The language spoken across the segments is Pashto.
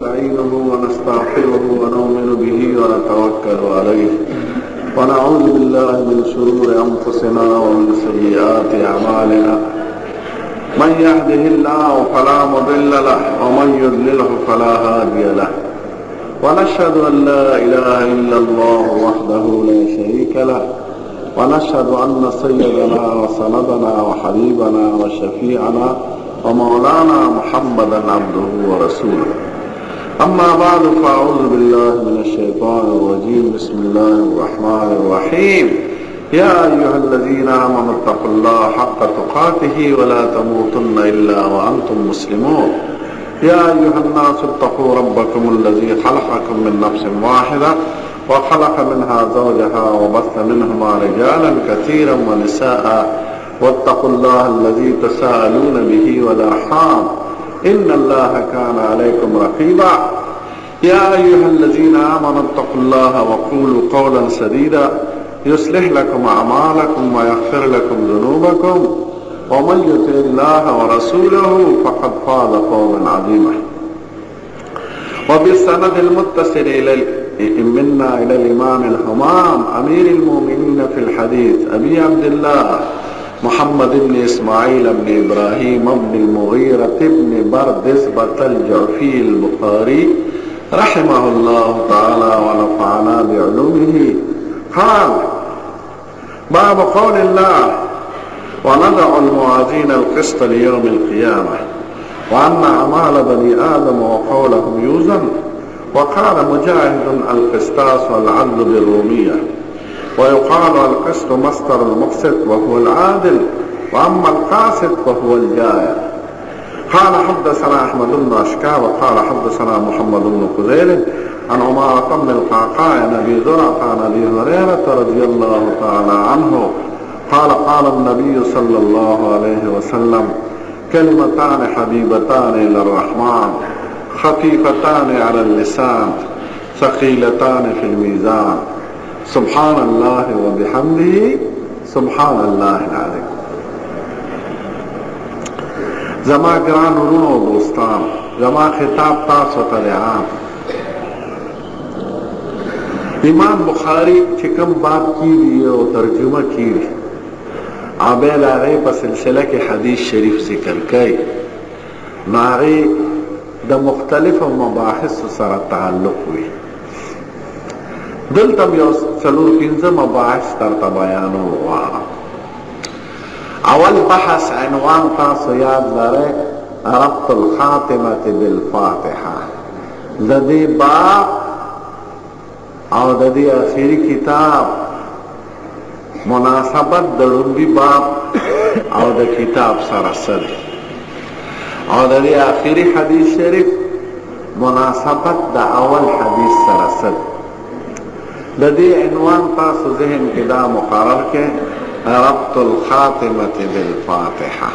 نستعينه ونستغفره ونؤمن به ونتوكل عليه ونعوذ بالله من شرور أنفسنا ومن سيئات أعمالنا من يهده الله فلا مضل له ومن يضلله فلا هادي له ونشهد أن لا إله إلا الله وحده لا شريك له ونشهد أن سيدنا وسندنا وحبيبنا وشفيعنا ومولانا محمدا عبده ورسوله. أما بعد فأعوذ بالله من الشيطان الرجيم. بسم الله الرحمن الرحيم. يا أيها الذين آمنوا اتقوا الله حق تقاته ولا تموتن إلا وأنتم مسلمون. يا أيها الناس اتقوا ربكم الذي خلقكم من نفس واحدة وخلق منها زوجها وبث منهما رجالا كثيرا ونساء واتقوا الله الذي تساءلون به والأرحام إن الله كان عليكم رقيبا. يا أيها الذين آمنوا اتقوا الله وقولوا قولا سديدا يصلح لكم أعمالكم ويغفر لكم ذنوبكم ومن يطع الله ورسوله فقد فاز فوزا عظيما. وبالسند المتصل منا إلى الإمام الهمام أمير المؤمنين في الحديث أبي عبد الله محمد بن إسماعيل بن إبراهيم بن المغيرة بن بردزبة الجعفي البخاري رحمه الله تعالى ونفعنا بعلومه قال: باب قول الله: ونضع الموازين القسط ليوم القيامة وأن أعمال بني آدم وقولهم يوزن. وقال مجاهد: القسطاس والعدل بالرومية. ويقال القسط مصدر المقسط وهو العادل، وأما القاسط فهو الجائر. قال حدثنا أحمد بن أشكا وقال حدثنا محمد بن خزيل عن عمارة بن القعقاع عن أبي زرعة عن أبي هريرة رضي الله تعالى عنه قال: قال النبي صلى الله عليه وسلم: كلمتان حبيبتان إلى الرحمن خفيفتان على اللسان ثقيلتان في الميزان سبحان الله وبحمده سبحان الله العظيم. زما گران ورونو و دوستان، زما خطاب تاسو ته عام. امام بخاری چې کوم باب کیږي او ترجمه کیږي عابد هغه په سلسله کې حدیث شریف ذکر کوي، نو هغه د مختلفو مباحث سره تعلق وي. دلته یو څلور پنځه مباحث درته بیانول غواړم. اول بحث عنوان تاسو یاد لرئ: ربط الخاتمة بالفاتحة. د دې باب او د دې اخیری کتاب مناسبت د لومړي باب او د کتاب سره سره، او د دې اخیری حدیث شریف مناسبت د اول حدیث سره سره. د دې عنوان تاسو ذهن کې دا مقرر کې: ربط الخاتمة بالفاتحة.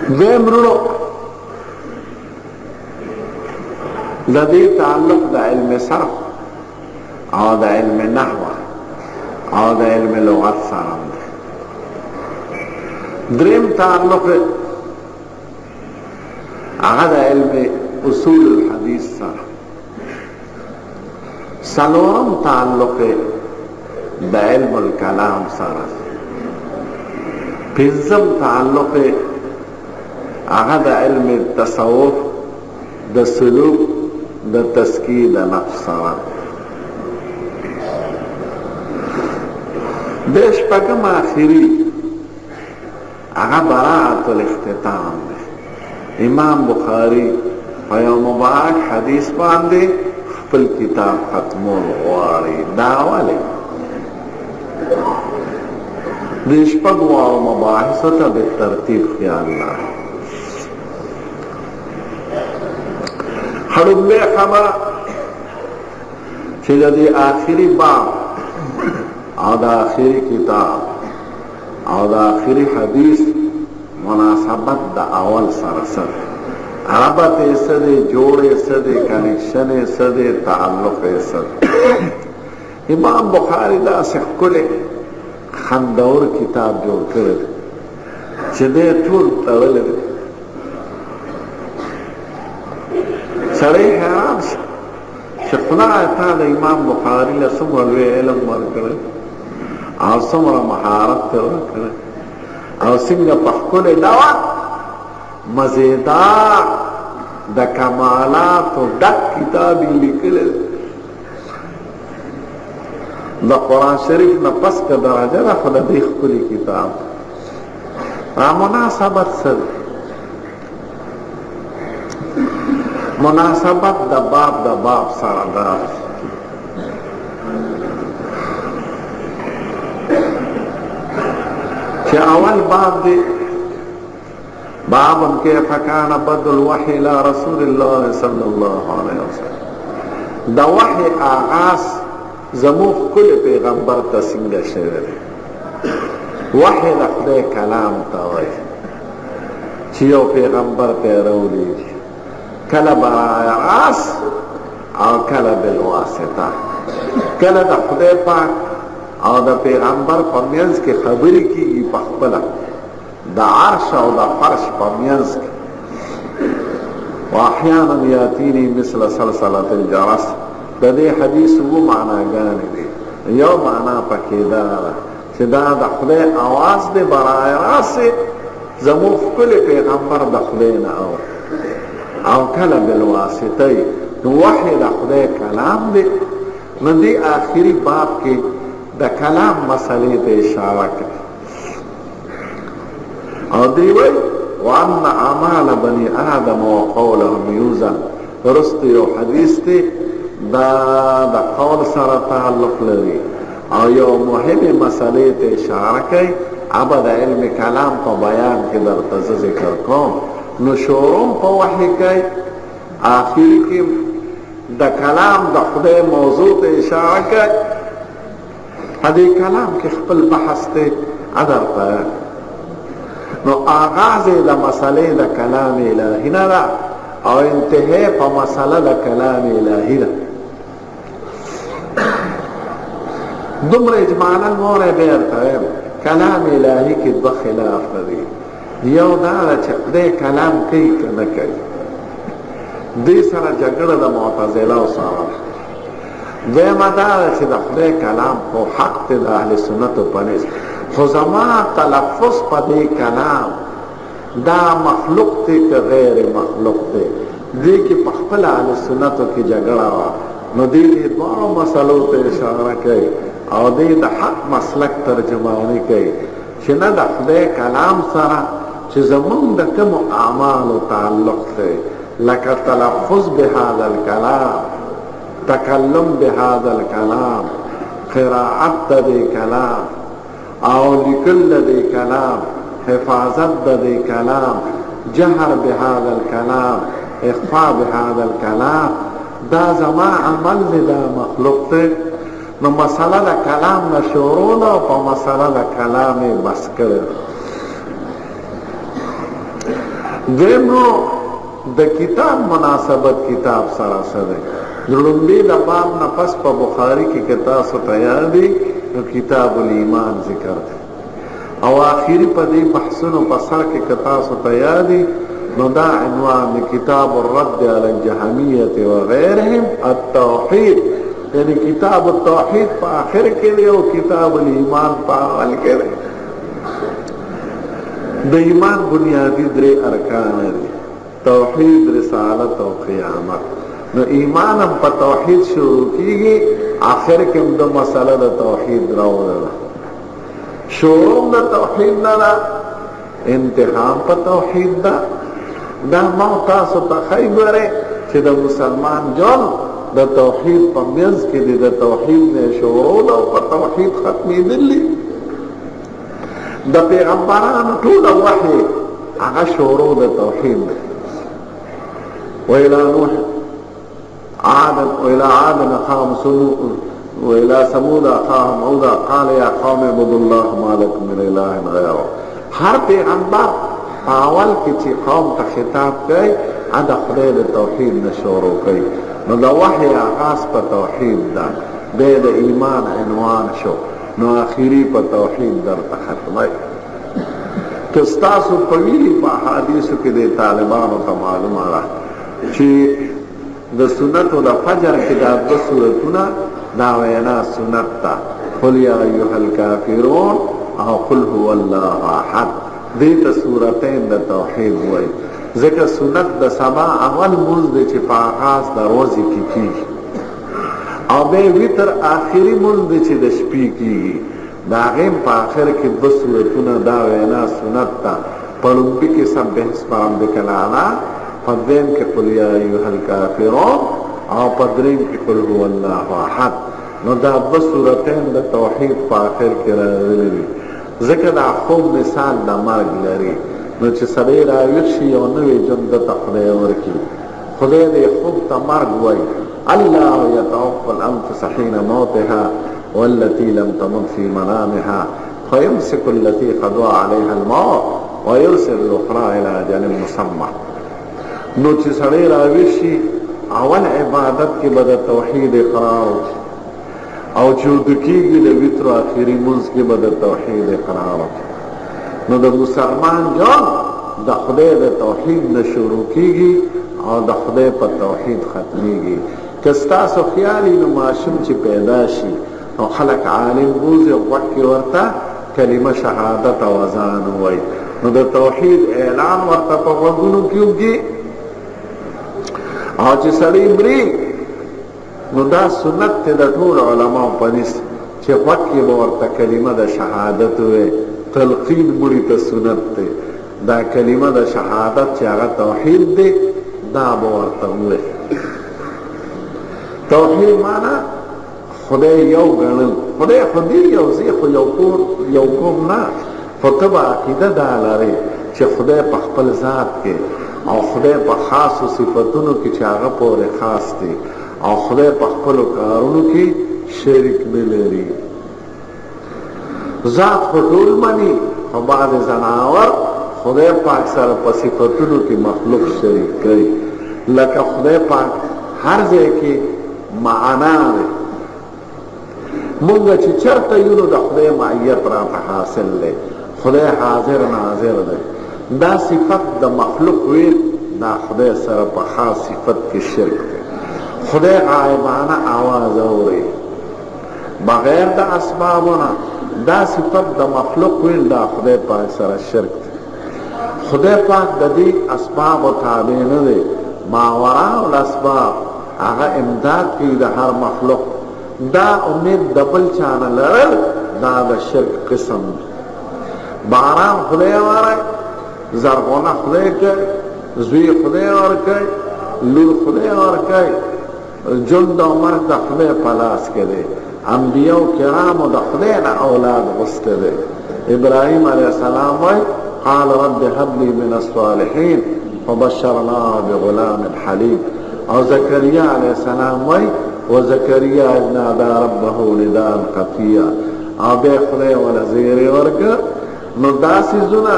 دویم رونو د دې تعلق د علم صرف او د علم نحو او د علم لغت سره دی. دریم تعلق هغه د علم اصول الحدیث سره. سلورم تعلق د علم الکلام سره. پنځم تعلق هغه د علم التصوف د سلوک د تزکیه د نفس سره. د شپږم اخیری هغه براءة الاختتام دی. امام بخاری په یو مبارک حدیث باندې خپل کتاب ختمول غواړي. دا ولې د شپږو مباحثو ته به ترتیب خیال لري. لومړی خبره چې د دې آخري باب او د آخري کتاب او د آخري حدیث مناسبت د اول سره سره، ربط یې څه دی، جوړ یې څه دی، کنیکشن یې څه دی، تعلق یې څه دی. امام بخاری داسې ښکلی خندور کتاب جوړ کړی چې دی ټول تړلی دی سړی حیران شي چې خدای تا د امام بخاري له څومره لوی علم ورکړی او څومره مهارت ته ورکړی او څنګه په ښکلې ډول مزیدار د کمالاتو ډک کتاب یې لیکلی د قرآن شریف نه پس که درجه ده خو د دې ښکلي کتاب مناسبت څه ده مناسبت د باب سره ده چې اول باب دی باب کیف کان بدء الوحی الى رسول الله صلی الله علیه وسلم د وحی آغاز زموږ کل پیغمبر ته څنګه شوی دی وحی د خدای کلام ته وایي چې یو پیغمبر ته راولېږي کله برای راست او کله بالواسطه کله د خدای پاک او د پیغمبر په منځ کې خبرې کېږي په خپله د عرش او د فرش په منځ کې واحیانا یاتینی مثل سلسله الجرس د دې حدیث وو معناګانې دي یو معنا پکې دا ده چې دا د خدای اواز دی برای راست زموږ ښکلی پیغمبر د خدای نه او کله بالواسطه نو وحی د خدای کلام دی نو دې آخري باب کې د کلام مسئلې ته اشاره کوي او دی وی وان اعمال بني آدم وقولهم يوزن رست یو حدیث دی دا د قول سره تعلق لري او یو مهمه مسئلې ته اشاره کوي ابا د علم کلام په بیان کې درته ذکر کوم نو شروع په وحی کوي آخر کې د کلام د خدای موضوع ته اشاره کوي هدي کلام کې خپل بحث ته ادر پای نو آغاز د مسئلې د کلام الهی نه ده او انتهای په مسئله د کلام الهی ده دومره اجمالا موره بیرته کلام الهی کې دوه خلاف دي یو دا چې خدای کلام کوي که نه کوي دې سره جګړه د معتزله سره دویمه دا چې د خدای کلام خو حق دی د اهل سنتو په نسبت خو زما تلفظ په دې کلام دا مخلوق دی که غیر مخلوق دی دې کې په خپل اهل سنتو کې جګړه وه نو دې دواړو مسلو ته اشاره کوي او دې د حق مسلک ترجمانی کوي چې نه د خدای کلام سره چې زمونږ د کومو اعمالو تعلق دی لکه تلفظ بهذا الکلام تکلم بهذا الکلام قراءت دې کلام او لیکل دې کلام حفاظت دې کلام جهر بهذا الکلام اخفاء بهذا الکلام دا زما عمل دا مخلوق ته نو مسئله دا کلام نشورو دا پا مسئله دا کلام بس کرد دیم نو دا کتاب مناسبت کتاب سراسه ده لنبی دا باب نفس پا بخاری کی کتاب ستیار دی نو کتاب الایمان ذکر ده او آخری پا دی بحثنو پا سر کی کتاب ستیار دی نو دا عنوان کتاب الرد علی الجهمیت و غیرهم التوحید یعنی کتاب التوحید پا آخر کے لئے و کتاب الایمان پا اول کے لئے دا ایمان بنیادی در ارکان دی توحید رسالت و قیامت نو ایمانم پا توحید شروع کی گی آخر کم دا مسئلہ دا توحید رو دا شروع دا توحید دا انتخاب پا توحید دا موتاسو تخیبره چه دا مسلمان جل دا توحید پا میز کی دی دا توحید نے شروع دا پا توحید ختمی دلی دا پیغمبران طول وحی اگا شروع دا توحید دی وإلى نوح عادا وإلى عاد أخاهم وإلى ثمود أخاهم هودا قال يا قوم اعبدوا الله ما لكم من إله غيره ہر پیغمبر اول کی چی قوم تا خطاب کئی ادا خدای دا توحید نشورو کئی نو دا وحی آغاز پا توحید دا بید ایمان عنوان شو نو آخری پا توحید در تختمائی کستاسو پویلی پا حدیثو کی دے طالبانو تا معلوم آرہ چې د سنت او د فجر کې دا دو سورتونه دا وینا سنت تا قل یا ایها الکافرون او قل هو الله احد دې ته سورتین د توحید وایي ځکه سنت د سبا اول مونځ دی چې په آغاز د ورځې کې کېږي او بیا وتر آخري مونځ دی چې د شپې کېږي د هغې په آخر کې دوه سورتونه دا وینا سنت ته په لومبي کې سبح اسم ربک الاعلی په دویم کې قل یا ایها الکافرون او په دریم کې قل هو الله احد نو دا دوه سورتین د توحید په آخر کې راغلي دي ځکه دا خوب مثال د مرګ لري نو چې سړی راویښ شي یو نوی ژوند ته خدای ورکړي خدای دې خوب ته مرګ وایي الله یتوفى الانفس حين موتها والتي لم تمت في منامها فيمسك التي قضى عليها الموت ويرسل الاخرى الى اجل مسمى نو چې سړی راویښ شي اول عبادت کې به د توحید اقرار او چې ودکیږي د وتر آخري مونځ کې به د توحید اقرار نو د مسلمان جان د خدای د توحید نه شروع کیږي او د خدای په توحید ختمیږي که ستاسو خیالي نو ماشوم چې پیدا شي او خلک عالم بوزي او وکي ورته کلمه شهادت او اذان وایي نو د توحید اعلان ورته په غوږونو کېږي او چې سړی مري نو دا سنت ته د ټول علماء په نس چې وکي به ورته کلمه د شهادت وایي تلقین مړي ته سنت دی دا کلمه د شهادت چې هغه توحید دی دا به ورته ووایي توحید معنا خدای یو ګڼل خدای خو دی یو ځای خو یو کوم نه خو ته به عقیده دا لرې چې خدای په خپل ذات کې او خدای په خاصو صفتونو کې چې هغه پورې خاص دی او خدای په خپلو کارونو کې شریک نه لري ذات خو ټول مني خو بعض ځناور خدای پاک سره په صفتونو کې مخلوق شریک کوي لکه خدای پاک هر ځای کې معنا دی مونږ چې چرته یو نو د خدای معیت راته حاصل دی خدای حاضر ناظر دی دا صفت د مخلوق وي دا خدای سره په خاص صفت کې شرک دی خدای غایبانه آواز اوري بغیر د اسبابونه دا صفت د مخلوق ویل دا خدای پاک سره شرک دی خدای پاک د دې اسباب او تابع نه دی ماورا الاسباب هغه امداد کوي د هر مخلوق دا امید دبل چانه لرل دا د شرک قسم باران خدای واره زرغونه خدای کوي زوی خدای ور کوي لور خدای ور کوي جند او مرګ د خدای په لاس کې دی انبیاء کرام د خدای نه اولاد غوښته دي ابراهیم علیه السلام وای قال رب هب لي من الصالحين فبشرناه بغلام حليم او زكريا عليه السلام وای وزكريا اذ نادى ربه نداء خفيا او به خدای ولا زیر ورکړ نو داسې زونه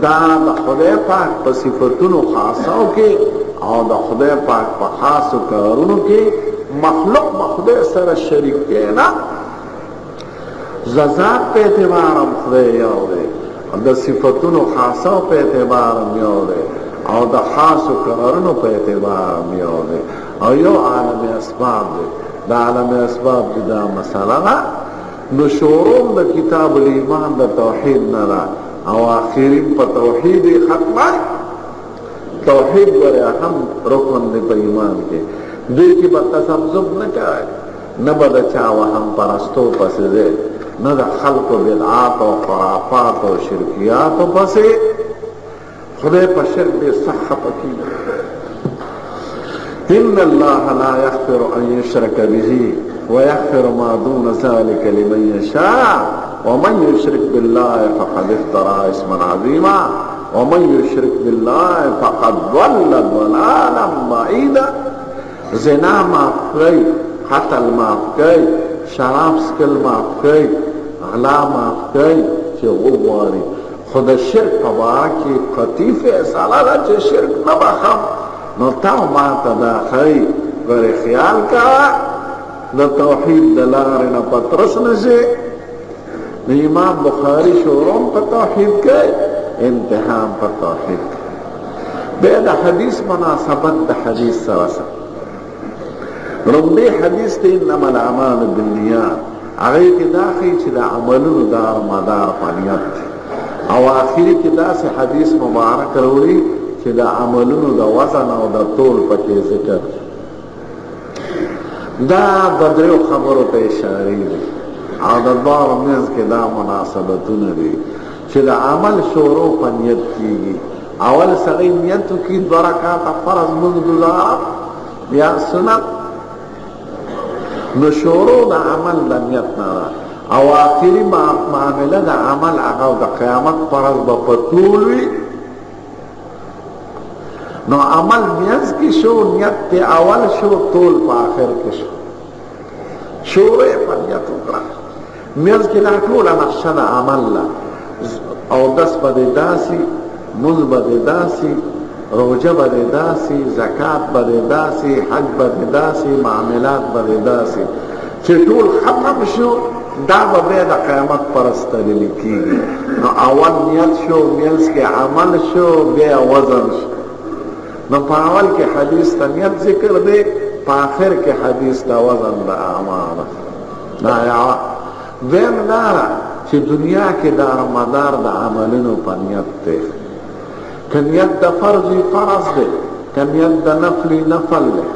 دا د خدای پاک په صفاتونو خاصو کې او د خدای پاک په خاصو کارونو کې مخلوق خدای سره شریک کینا ذات په اعتبارم خدای یو دی د صفاتونو خاصو په اعتبارم یو دی او د خاصو کارونو په اعتبارم یو دی او یو عالم اسباب دی د عالم اسباب دا مسله نو شروع د کتاب الایمان د توحید نه او اخرین په توحید ختمه توحید ورې هم رکن دی په ایمان کې دوی کې به تسبب نه کوي نه به د چا وهم پرستو پسې دی نه د خلقو بدعات او خرافات او شرکیاتو پسې خدای په شرک ډېر سخت خفه کېږي ان الله لا يغفر ان يشرك به ويغفر ما دون ذلك لمن يشاء ومن يشرك بالله فقد افترى اسما عظيما ومن يشرك بالله فقد ضل ضلالا بعيدا زنا معاف کوي قتل معاف کوي شراب څښل معاف کوي غلا معاف کوي چې وغواړي خو د شرک په باره کې قطعي فیصله ده چې شرک نه بخم نو تا ما ته دا ښایي ګورې خیال کوه د توحید د لارې نه پترس نه شي امام بخاری شروع په توحید کوي انتهام په توحید بیا د حدیث مناسبت د حدیث سره رمبی حدیث ته انما الاعمال بالنیات هغه کې دا ښیي چې د عملونو دار مدار په نیت او آخري کې داسې حدیث مبارک راوړي چې د عملونو د وزن او د طول پکې ذکر دا بدریو خبرو ته اشاره دي او د دواړو منځ کې دا مناسبتونه دي چې د عمل شروع په نیت کېږي اول سړی نیت وکړي 2 رکعاته فرض لمونځ ګزار یا سنت نو شروع د عمل د نیت نه او آخري معامله د عمل هغه د قیامت فرض به په طول وي نو عمل میانس کی شو نیت تے اول شو طول پا آخر کی شو شورے پا نیت اکرا میانس کی ناکولا نقشد عمل لا او دس بدے داسی مز بدے داسی روجہ بدے داسی زکاة بدے داسی حج بدے داسی معاملات بدے داسی چه طول ختم شو دا با بید قیامت پرستلی کی نو اول نیت شو میانس کی عمل شو بیا وزن شو نو په اول کې حدیث ته نیت ذکر دی په آخر کې حدیث ته وزن د اعمال دا یو دویم دا چې دنیا کې دار مدار د عملونو په نیت دی که نیت د فرض فرض دی که نیت د نفل نفل دی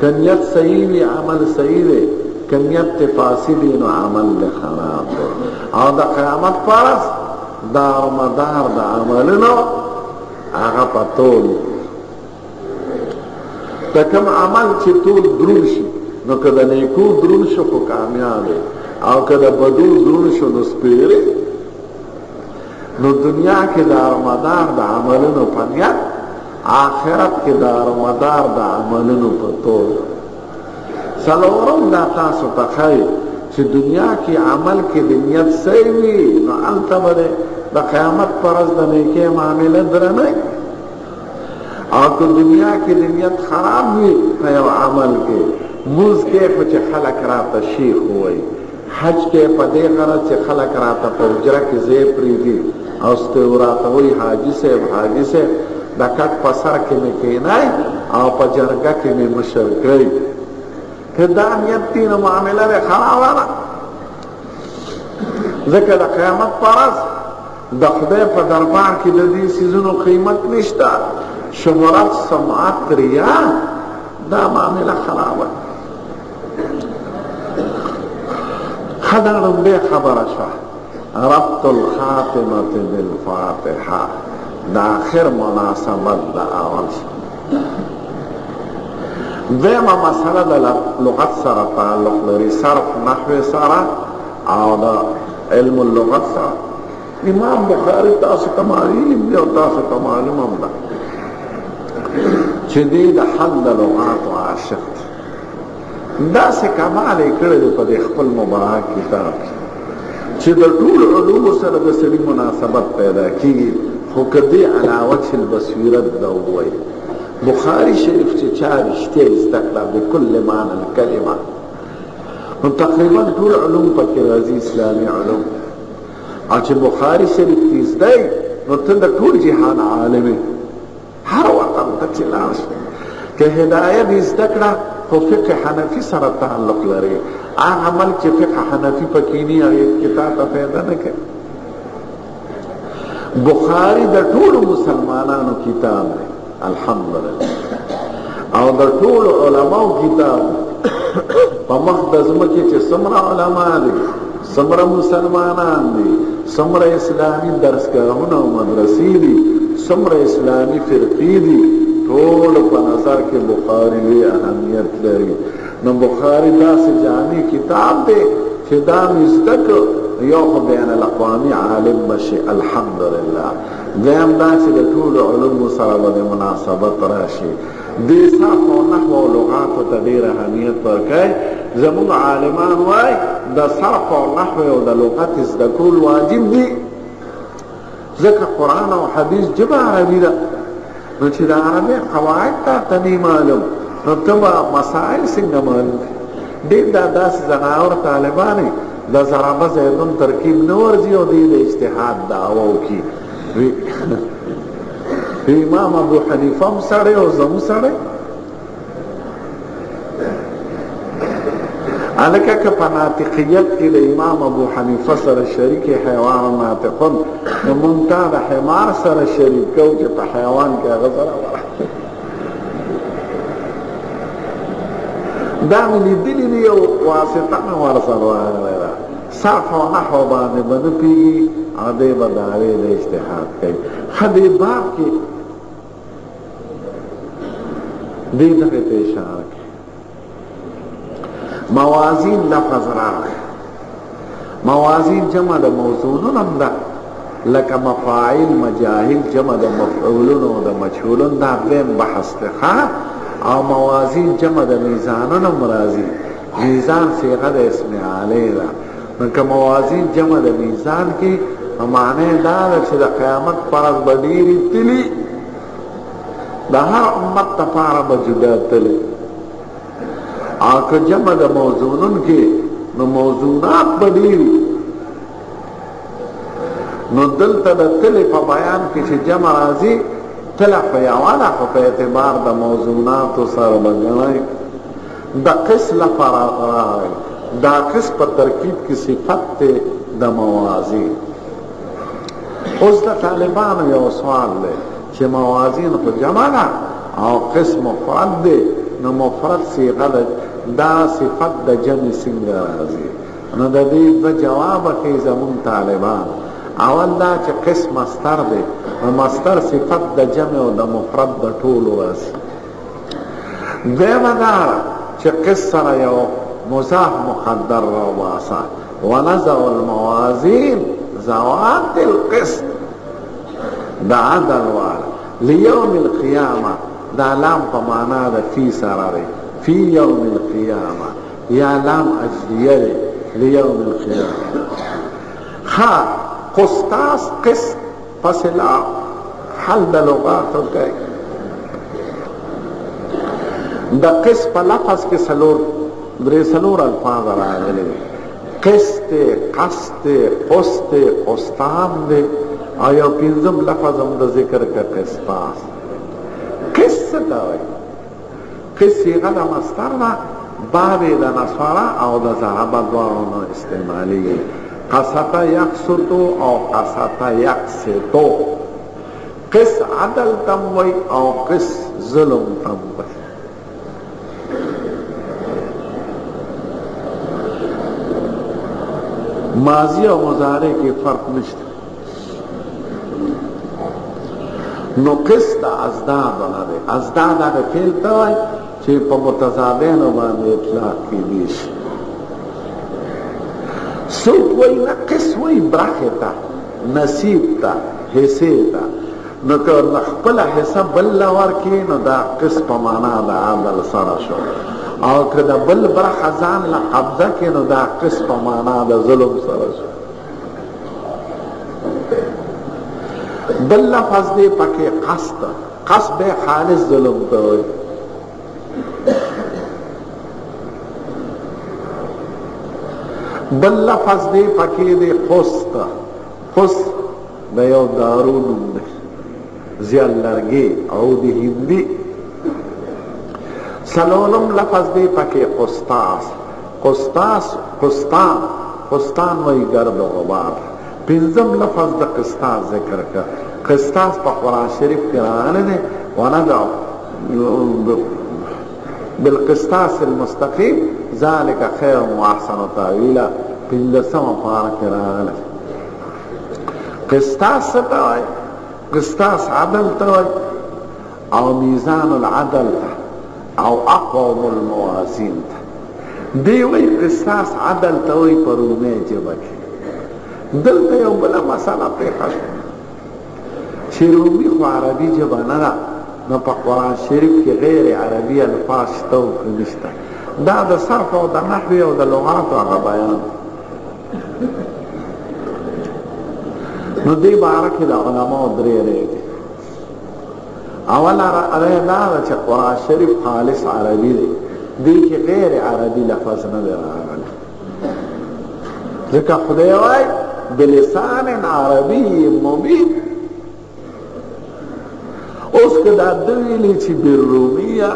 که نیت صحیح وي عمل صحیح دی که نیت فاسد نو عمل دی خراب دی او د قیامت فرض دار مدار د عملونو هغه په طول دا کم عمل چې ټول درون شي نو که د نیکو درون شو خو کامیاب او که د بدو درون شو نو سپیره نو دنیا کې د ارمدار د عملونو په نیت آخرت کې د ارمدار د عملونو په طول څلورم دا تاسو ته ښایي چې دنیا کې عمل کې د نیت صحیح وي نو هلته به د قیامت په ورځ د نیکۍ معامله درنه او که دنیا کې د نیت خراب وي په یو عمل کې موز کې خو چې خلک راته شیخ وایي حج کې په دې غرض چې خلک راته په حجره کې ځای پرېږدي او ستې راته وایي حاجي صاحب حاجي صاحب د کټ په سر کې مې کښېنئ او په جرګه کې مې مشر کړئ که دا نیت دی نو معامله یې خرابه ده ځکه د قیامت په ورځ د خدای په دربار کې د دې څیزونو قیمت نشته شهرت سمعت ریا دا معامله خرابه خدرم بے خبر شوه ربط الخاتمة بالفاتحة دا آخر مناسبت دا اول دیمه مسئله دا لغت سره تعلق لري صرف نحو سره او دا علم اللغت سره امام بخاری تاسو کمالیم دی او تاسو کمالیم هم دا چې دی د حل د لغاتو عاشق دی داسې کمال یې کړی دی په دې خپل مبارک کتاب کې چې د ټول علومو سره د سړي مناسبت پیدا کېږي خو که دې علی وجه البصیرت دا ووایي بخاری شریف چې چا رښتیا زده کړه بکل معنی الکلمه نو تقریبا ټول علوم پکې راځي اسلامي علوم او چې بخاری شریف کې زده نو ته د ټول جهان عالم هر وطن ته چې لاړ شې که هدایه دې زده کړه خو فقه حنفي سره تعلق لري هغه عمل چې فقه حنفي پکې نه هغې کتاب ته فایده نه کوي بخاری د ټولو مسلمانانو کتاب دی الحمدلله او د ټولو علماو کتاب په مخ د ځمکې چې څومره علما دي څومره مسلمانان دي څومره اسلامي درسګاهونه او مدرسې دي څومره اسلامي فرقې دي ټول په نظر کې بخاری لوی اهمیت لري نو بخاری داسې جامع کتاب دی چې دا مې زده کړ یو خو بین الاقوامي عالم بشي الحمدلله دویم دا چې د ټولو علومو سره به د مناسبت راشي دې صرف او نحو او لغاتو ته ډېر اهمیت ورکوي زموږ عالمان وایي د صرف او نحو او د لغت زده کول واجب دي ځکه قرآن او حدیث ژبه عربي ده نو چې د عربي قواعد ته نه معلوم نو ته به مسائل څنګه معلوم ډېر دا داسې ځناور طالبان د ضربه زیدون ترکیب نه ورځي او دوی د اجتهاد دعوه وکړي که امام ابو حنیفه هم سړی او زمو سړی الکه که په ناطقیت کې د امام ابو حنیفه سره شریک حیوان ناطقون نو مونږ ته د حمار سره شریک کوو چې په حیوان کې هغه سره دا مې لیدلي دي یو واسطه مې ورسره راغلی ده صرف او نحو باندې به نه پوهېږي او دی به د هغې د اجتهاد کوي ښه دې باب کې دې دغې ته اشاره کوي موازین لفظ راغی موازین جمع د موزونون هم ده لکه مفاعل مجاهل جمع د مفعولون او د مجهولون دا دویم بحث دی او موازین جمع د میزانون هم راځي میزان صیغه د اسم عالی ده نو که موازین جمع د میزان کې معنی دا ده چې د قیامت پر ورځ به ډېرې تلي د هر امت دپاره به جدا تلي او که جمع د موزونون کې نو موزونات به ډېري نو دلته د تلې په بیان کې چې جمع راځي تله په یوه ده خو په اعتبار د موزوناتو سره به ګڼئ د قس لپاره راغی دا قس په ترکیب کې صفت دی د موازین اوس د طالبانو یو سوال دی چې موازین خو جمع ده او قس مفرد دی نو مفرد صیغه ده دا صفت د جمع څنګه راځي نو د دې دوه جوابه کوي زمونږ طالبان اول دا چې قس مصدر دی نو مصدر صفت د جمع او د مفرد د ټولو راځي دویمه دا چې قس سره یو مضاف مقدر راوباسه ونضع الموازین ذوات القسط د عدل والا لیوم القیامه دا لام په معنا د فی سره دی فی یوم القیامه یا لام اجلیه دی لیوم القیامه ها قسطاس قسط پس لا حل د لغاتو کوي د قسط په لفظ کې درې څلور الفاظ راغلي قسط قسط قسط قسطان دی او یو پنځم لفظ هم د ذکر کا قسطاس قسط ته وایي قسط صیغه د مصدر ده باب د نصره او د ذهب دواړو نه استعمالیږي قسط یقسط او قسط یقسطو قس عدل تم وایي او قس ظلم تم وایي ماضی او مضارع کې فرق نشته نو قسط ازداد نه دی ازداد هغه فعل ته وایي چې په متضادینو باندې اطلاق کېدی شي څوک وایي نه قسط وایي برخې ته نصیب ته حصې ته نو که خپله حصه بل له ورکړي نو دا قسط په معنا د عدل سره شو او که د بل برخه ځان له قبضه کړي نو دا قسط په معنا د ظلم سره شو بل لفظ دی پکې قصد قصد به خالص ظلم ته وایي بل لفظ دی پکې دی قسط قسط د یو دارو نوم دی زیال لرګي او د هندي سلولم لفظ دی پکې قسطاس قسطاس قسطان قسطان وایي گرد و غبار پنځم لفظ د قسطاس ذکر کړ قسطاس په قرآن شریف کې راغلی دی وندع بالقسطاس المستقیم ذلك خیر واحسن تاویلا پنځمه پاره کې راغلی قسطاس څه ته وایي قسطاس عدل ته وایي او میزان العدل او اقوم الموازین ته دی وایي قسطاس عدل ته وایي په رومي ژبه کې دلته یو بله مسله پېښه شوه چې رومي خو عربي ژبه نه ده نو په قرآن شریف کې غیر عربي الفاظ شته او که نشته دا د صرف او د نحوې او د لغاتو هغه بیان نو دې باره کې د علماو درې رایې دي اوله رایه دا ده چې قرآن شریف خالص عربي دی دې کې غیر عربي لفظ نه دی راغلی ځکه خدای وایي بلسان عربي مبین اوس که دا دویلی چې بالرومیه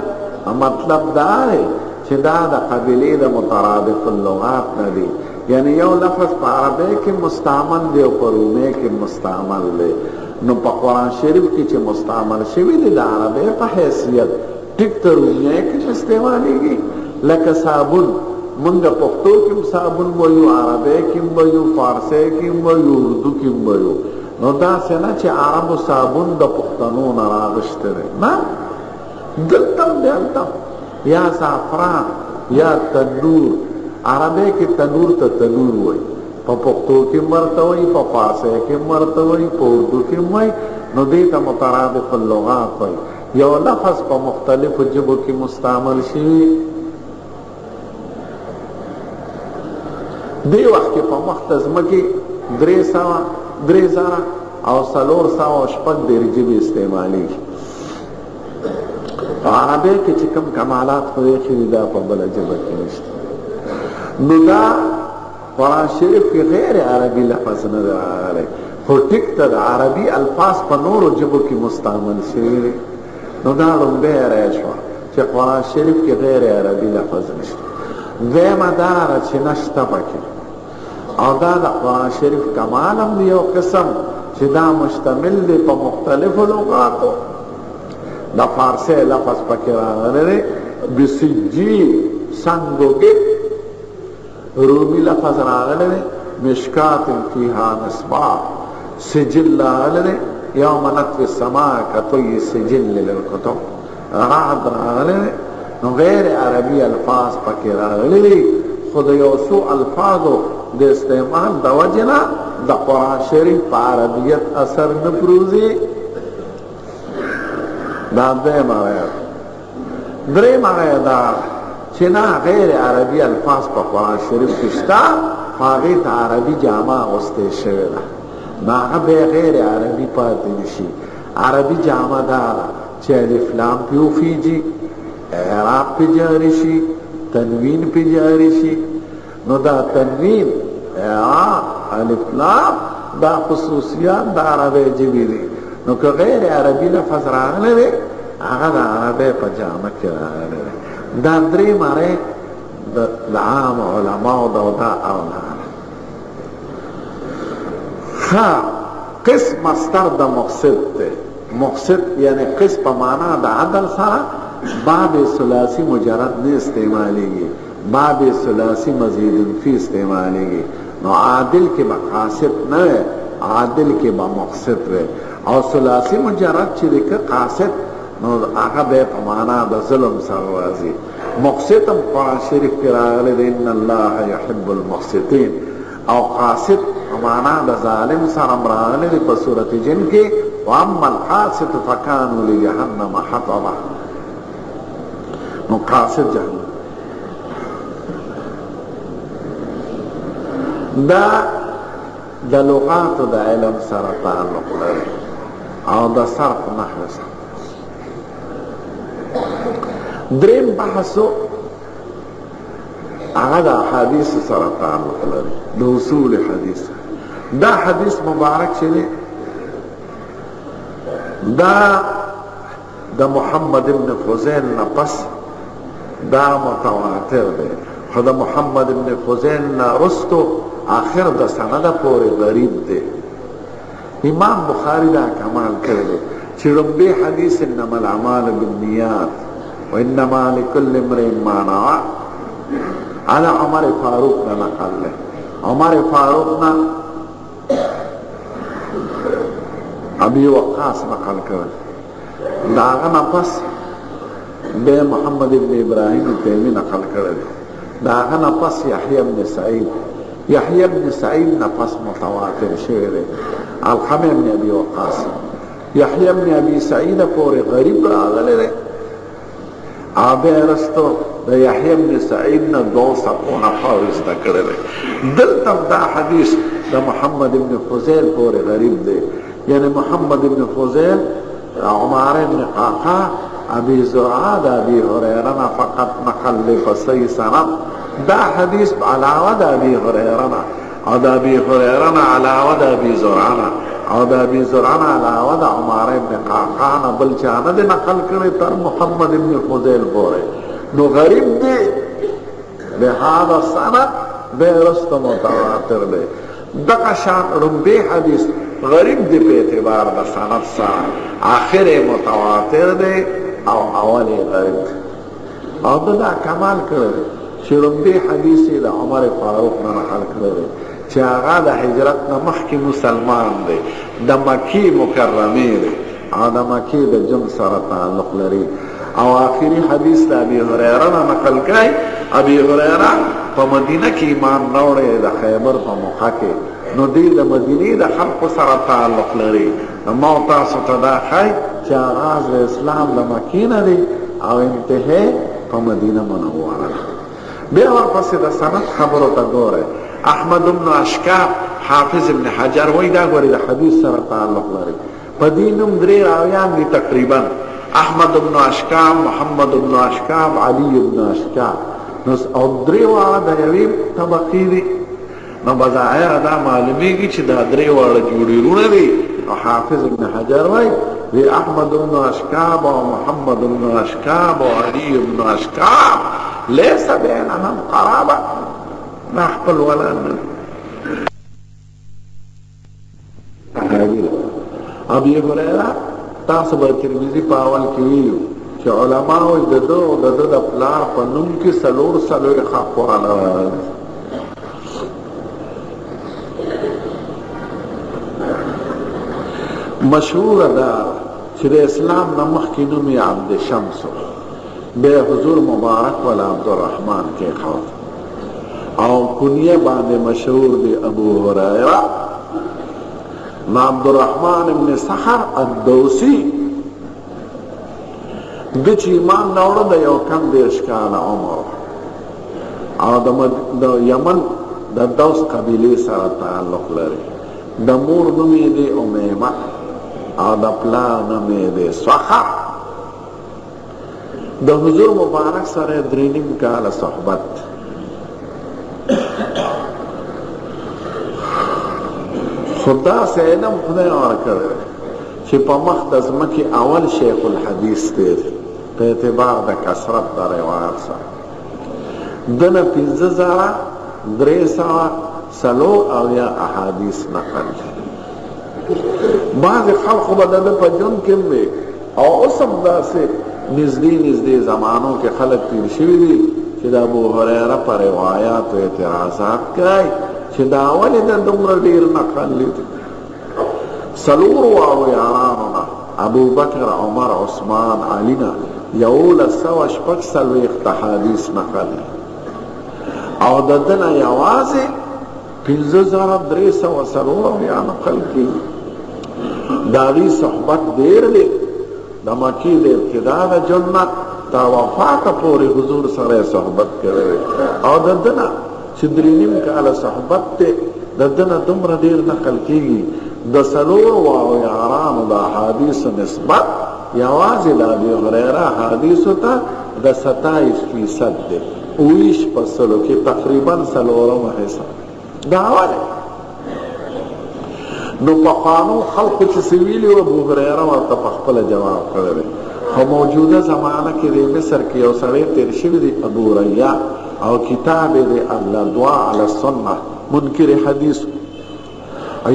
مطلب دا دی چې دا د قبیلې د مترادف اللغات نه دی، یعنی یو لفظ په عربی کې مستعمل دی او په رومي کې مستعمل دی. نو په قرآن شریف کې چې مستعمل شوی دی د عربی په حیثیت ټیک ته رومي کې استعمالیږي. لکه صابون منګه پښتو کې صابون وایو، عربی کې وایو، فارسی کې وایو، اردو کې وایو. نو دا څنګه چې عربو صابون د پښتنو نه راغشته دی، نه دلته دلته یا زعفران یا تنور، عربی کې تنور ته تنور وایي، په پښتو کې مرته وایي، په فارسی کې مرته وایي، په اردو کې وایي. نو دې ته مترادف اللغات وایي. یو لفظ په مختلفو ژبو کې مستعمل شي. دی وخت کې په مختزمه کې 300 او 400 ژبې استعمالیږي. عربی کې چې کوم کمالات خو یې ښي دا په بله ژبه کې نشته. نو دا قرآن شریف کې غیر عربي لفظ نه دی راغلی، خو ټیک ته د عربي الفاظ په نورو ژبو کې مستعمل شوي دي. نو دا لومبۍ رایه شوه چې قرآن شریف کې غیر عربي لفظ نشته. دویمه دا ده چې نشته پکې، او دا د قرآن شریف کمال هم دی یو قسم چې دا مشتمل دی په مختلفو لغاتو. د فارسی لفظ پکې راغلی دی بسجیل سنگوګټ، رومی لفظ راغلی دی مشکات فیها مصباح، سجل راغلی دی یوم نطوی السماء کطی سجل للکتب، رعد راغلی دی. نو غیر عربی الفاظ پکې راغلی دی، خود یو څو الفاظو د استعمال د وجه نه د قرآن شریف په عربیت اثر نه پروزي. دا دویمه رایه. دریمه رایه دا چې نه غیر عربي الفاظ په قرآن شریف کې شته، هغې ته عربي جامه اغوستې شوې ده، نو هغه بیا غیر عربي پاتې نشي. عربي جامه دا ده چې الف لام پې وخیږي، اعراب پې جاري شي، تنوین پې جاري شي. نو دا تنوین، اعراب، الف لام دا خصوصیات د عربی ژبې دي. نو که غیر عربي لفظ راغلی دی هغه د عربی په جامه کې راغلی دی. دا درې مارې د عام علماو دا اولاد. ښه قسم مصدر د مقصد دی. مقصد یعنی قسم په معنا د عدل سره باب ثلاثی مجرد نه استعمالیږي، باب ثلاثی مزید فی استعمالیږي. نو عادل کې به قاصد نه وي، عادل کې به مقصد وي. او ثلاثی مجرد چې دی که قاصد نو هغه به په معنا د ظلم سره راځي. مقصد هم قرآن شریف کې راغلی دی ان الله یحب المقسطین، او قاصد په معنا د ظالم سره هم راغلی دی په سورة جن کې واما القاسط فکانوا لجهنم حطبا. نو قاصد جهنم. دا د لغاتو د علم سره تعلق لري او د صرف نحو سره. دریم بحثو هغه د احادیث سره تعلق لري، د اصول حدیث. دا حدیث مبارک چې دی دا د محمد ابن فضیل نه پس دا متواتر دی، خو د محمد ابن فضیل نه رستو آخر د سنده پورې غریب دی. امام بخاری دا کمال کړی دی چې لومبی حدیث انما الاعمال بالنیات وانما لكل امرئ ما نوى على عمر فاروق نه نقل دی. عمر فاروق نه ابي وقاص نقل کړی. دا هغه نه پس بیا محمد ابن ابراهیم تیمی نقل کړی دی. دا هغه نه پس یحیی ابن سعید، یحیی ابن سعید نه پس متواتر شوی دی. علقمه ابن ابي وقاص، یحیی ابن ابي سعید پورې غریب راغلی دی. بیا رستو د یحیی ابن سعید نه 200 نفر زده کړی دی. دلته دا حدیث د محمد ابن فضیل پورې غریب دی، یعنی محمد ابن فضیل عمر ابن قعقاع ابي زرعه د ابي هريره نه فقط نقل لفصي سند. دا حدیث علاوه د ابي هريره نه او د ابي هريره نه علاوه د ابي زرعه نه او دا ابي زرعه علاوه د عمر ابن قعقاع بل چانه د نقل کړي تر محمد ابن فضيل پورې نو غریب دی لهذا سند به رست متواتر دی دغه شان رمبي حدیث غریب دی په اعتبار د سند سره اخر متواتر دی او اول غریب او دا کمال کړی چې رمبي حدیث د عمر فاروق نه نقل کړی چې هغه د هجرت نه مخکې مسلمان دی د مکی مکرمه دی او د مکی د جن سره تعلق لري او آخری حدیث د ابي هريره نه نقل کړي ابي هريره په مدینه کې ایمان راوړی د خیبر په موقع کې نو دی د مدینې د خلکو سره تعلق لري ما تاسو ته دا ښایي چې آغاز د اسلام د مکې نه دی او انتهای په مدینه منوره ده بیا ورپسې د سند خبرو ته ګورئ احمد بن اشکاب حافظ ابن حجر وای دا ګوري د حدیث سره تعلق لري په دینم درې راویان دي تقریبا احمد بن اشکاب محمد بن اشکاب علي بن اشکاب نو او درې واړه د یوې طبقې دي نو بظاهر دا معلومیږي چې دا درې واړه جوړیرونه دي او حافظ ابن حجر وای وی احمد بن اشکاب او محمد بن اشکاب او علي بن اشکاب ليس بينهم قرابه نحقل ولا من ابي هريره تاسو به ترمذی په اول کې ویلو چې علما وایي د پلار په نوم کې څلور حق والا مشهور ده چې د اسلام نه مخکې نوم یې عبد شمس به حضور مبارک ولا عبدالرحمن کې خاص او کنیه باندې مشهور دی ابو هريره عبد الرحمن ابن سحر الدوسی د چې ایمان راوړ د یو کم دیرش کاله عمر او د یمن د دوس قبیلې سره تعلق لري د مور نوم یې دی امیمه او د پلار نوم یې دی سخر د حضور مبارک سره درې نیم کاله صحبت خدا سے علم خدای ورکړی چې په مخ د ځمکې اول شیخ الحدیث دی په اعتبار د کثرت د روایت سره دنه 5340 احادیث نقل بعض خلق به د په جون کې وي او اوس هم داسې نږدې زمانو کې خلک تیر شوي دي چې د ابو هريره پر روایاتو اعتراضات کوي چې دا ولې د دومره ډېر نقل لیدي څلور واړو یارانو نه ابو بکر عمر عثمان علي نه 1140 احادیث نقل او د ده نه یوازې 5340 نقل کېږي د هغې صحبت ډېر دی د مکې د ابتدا د جنت تا وفاته پورې حضور سره صحبت کړی او د ده نه چې درې نیم کاله صحبت دی د ده نه دومره ډېر نقل کېږي د څلور واړو یارانو د احادیثو نسبت یوازې د ابي هريره احادیثو ته د 27% دی 20 په سلو کې تقریبا څلورمه حصه دا ولې نو پخوانو خلقو چې څه ویلي وو ابو هريره ورته په خپله جواب کړی دی خو موجوده زمانه کې د مصر کې یو سړی تېر شوي دی ابو ریا او کتاب دی الادواء علی السنه منکر حدیث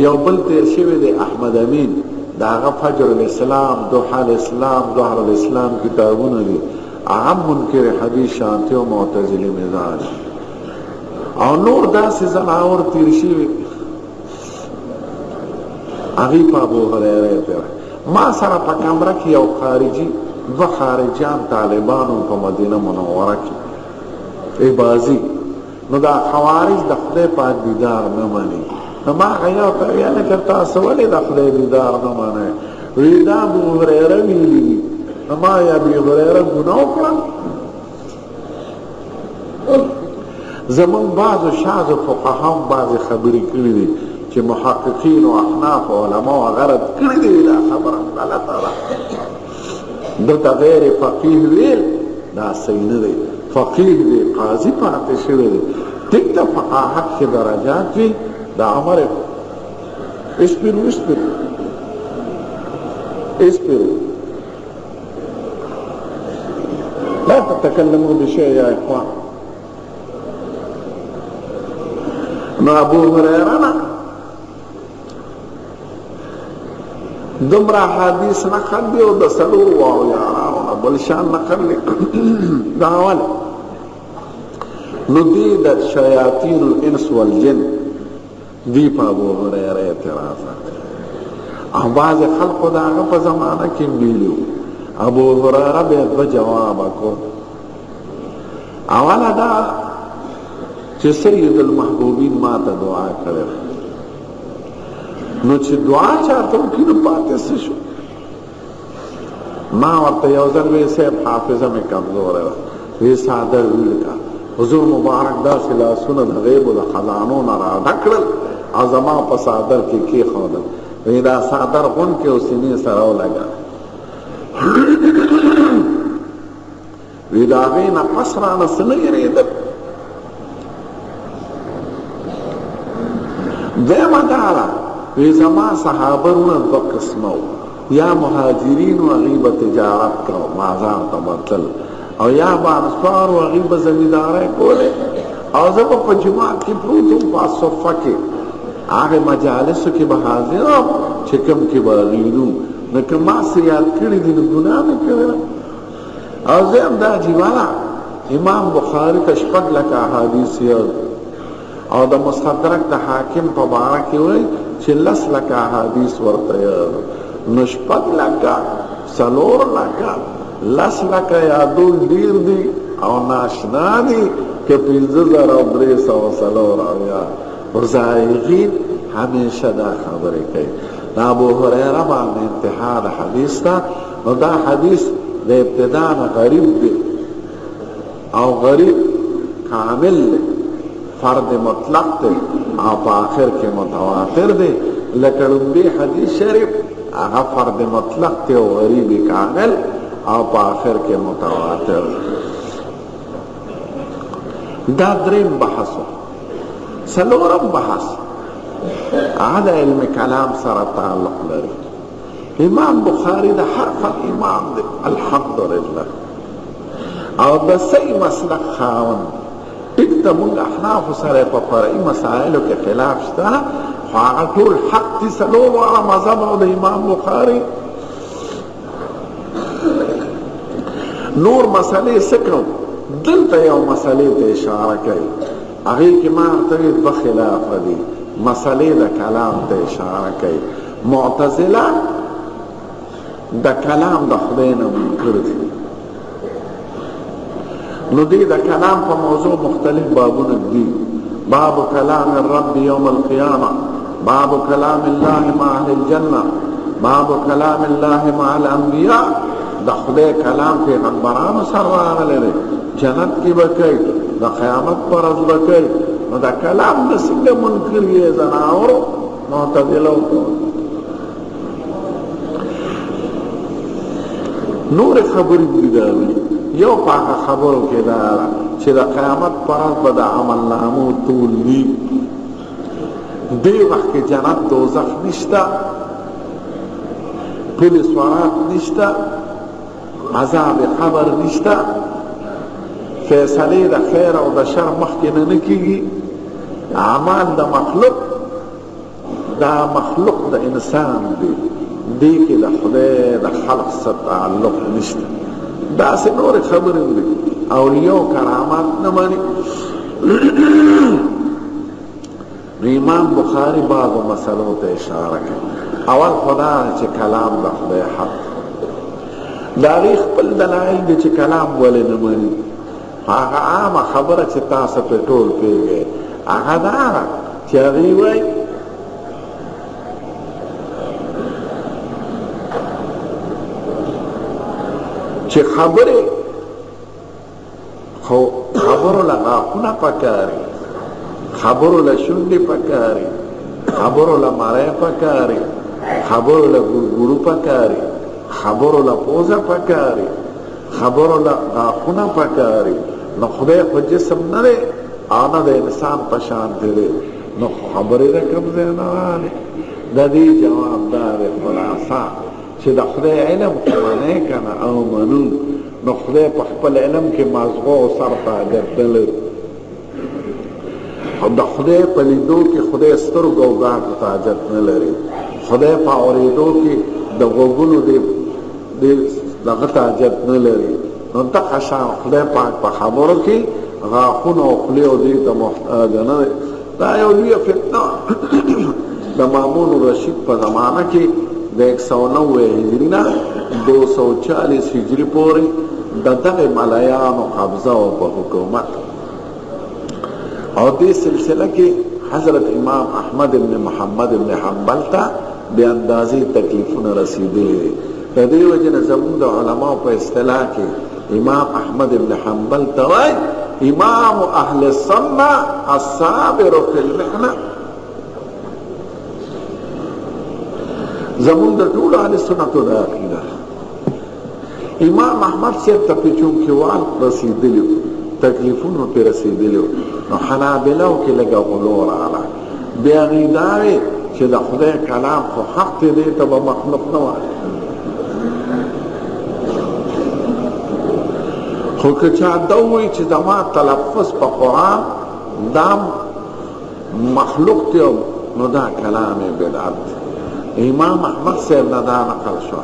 یو بل تیر شوی دی احمد امین دا هغه فجر الاسلام ضحى الاسلام ظهر الاسلام کتابونه دي هغه منکر حدیث شانتی او معتزلی مزاج او نور داسې زناور تیر شوي هغې په ابو هريره تیر ما سره په کمره کې یو خارجي دوه خارجیان طالبانو په مدینه منوره کې بازی نو دا خوارج د خدای پاک دیدار نه مني نو ما هغه ته ویل چې تاسو ولې د خدای دیدار نه منئ وی دا ابو هريره ویلي دي نو ما یا ابو هريره ګناه وکړه زمون بعضو شاذ فقها بعض خبرې کړې دي چې محققین او احناف او علما غرض کړی دی دا خبره غلطه ده دلته غیر فقيه ویل دا صحیح نه دی فقيه دی قاضي پاتې شوی دی ټیک د فقاهت کې درجات وي د عمر اسپر اصبروا لا تتكلموا بشيء يا اخوان. نو ابو هريره نا دمرا حدیث نقل دی او د سلور واو یارانو بل شان نقل دی دا اول نو دی د شیاطین الانس والجن دی په ابو هريره اعتراض اواز خلق دا په زمانہ کې ویلو ابو هريره به جواب کو اوله دا چې سید المحبوبین ما ته دعا کړې نو چې دعا چاته وکړو پاتې شو. ما ورته یو ځل وی صاحب حافظه مې کمزوره وه وی صادر ولیکه حضور مبارک داسې لاسونه د غیبو د خزانو نه راډک کړل او زما په صادر کې کېښودل وی دا صادر غونډ کې او سینې سره ولګه وی د هغې نه پس رانه څه نه یېرېدل. دیمه دا ده وی زما صحابرونه دو قسمه یا مهاجرین و غیب تجارت کو مازار تبتل او یا بانسوار و غیب زمیداره کوله او زبا پا جماعت کی پروتم پا صفحه کی آغی مجالسو کی بحاضرم چکم کی باغیرو نکم ما سیاد کردی دی گناه نکرده او زیم دا جیوانا امام بخاری تشپک لکا حدیث یاد او دا مستدرک دا حاکم پا بارکی ہوئی چه لس لکا حدیث ورطا یاد نشپک لکا سلور لکا لس لکا یادول دیر دی او ناشنا دی که 15,000 او 300 سلور آیا وزائغین ہمیشہ دا خبری کئی. ابو هريره باندې انتہا دا حدیث تا نو دا حدیث دا ابتداء غریب دی او غریب کامل دی فرد مطلق دی او پا آخر کے متواتر دی لکڑن بی حدیث شریف آغا فرد مطلق دی و غریب کامل او پا آخر کے متواتر دا درین بحثو. سلورم بحث هذا علم کلام سره تعلق لري. امام بخاری دا حرف امام دی الحمدلله او دا صحیح مسلک خاون ټیک ته مونږ احناف سره په فرعي مسائلو کې خلاف شته خو هغه ټول حق دي څلور واړه مذهب او د امام بخاري نور مسئلې څه کوو دلته یو مسئلې ته اشاره کوي هغې کې ما ورته دوه خلافه دي مسئلې د کلام ته اشاره کوي. معتزله د کلام د خدای نه منکر دي نو دی د کلام په موضوع مختلف بابونه دي. باب کلام الرب یوم القیامه، باب کلام الله مع اهل الجنه، باب کلام الله مع الانبیاء. د خدای کلام پیغمبرانو سره راغلی دی جنت کې به کوي د قیامت پر ورځ به کوي نو دا کلام د څنګه منکر یې زناورو معتزله نور خبرې دي دا یو پاکه خبرو کې دا چې د قیامت پر ورځ به د عمل نامو ټول وي دې وخت کې جنت دوزخ نشته پل صراط نشته عذاب قبر نشته فیصله د خیر او د شر مخکې نه کیږي اعمال د مخلوق دا مخلوق د انسان دی دې کې د خدای د خلق سره تعلق نشته داسې نور خبرې دي اولیاء کرامات نه مانی. امام بخاری بعضو مسئلو ته اشاره کوي. اول خدا چې کلام د خدای حق دا غي خپل دلایل دي چې کلام ولې نه مانی هغه عامه خبره چې تاسو په ټول پیږي هغه دا چې هغه وایي چې خبره خو خبرو لا غاښونه پکاري خبرو لا شونډې پکاري خبرو لا مړی پکاري خبرو لا ګورګورو پکاري خبرو لا پوزه پکاري خبرو لا غاښونه پکاري نو خدای خو جسم نه دی آنه د انسان په شان دی نو خبرې د کوم ځای نه راغلې د دې جواب دا دی خلاصه چې د خدای علم منې کنه او منو نو خدای په خپل علم کې مازغو او سر ته ګرځل او د خدای په لیدو کې خدای سترګو او غاښ ته حاجت نه لري خدای په اورېدو کې د غوږونو دغه ته حاجت نه لري نو دغه شان خدای پاک په خبرو کې غاښونه او خولې او دې ته محتاج نه دی دا یو لویه فتنه د مامون رشید په زمانه کې د 190 هجري نه 240 هجري پورې د دغه ملایانو قبضه او په حکومت او دې سلسله کې حضرت امام احمد ابن محمد ابن حنبل ته بے اندازې تکلیفونه رسیدلي دي د دې وجه نه زموږ د علماو په اصطلاح کې امام احمد ابن حنبل ته وایي امام اهل السنه الصابر فی المحنه زمون د ټول اهل سنت د عقیده امام احمد صاحب ته چون کې وال رسیدلی تکلیفونو پر رسیدلی نو حنابلو کې لګا غلور رااله بیا غیدای چې د خدای کلام خو حق دې ته به مخلوق نه وایي خو که چا دوی چې زما تلفظ په قرآن دام مخلوق دی نو دا کلام بدعت امام احمد صاحب نه دا نقل شو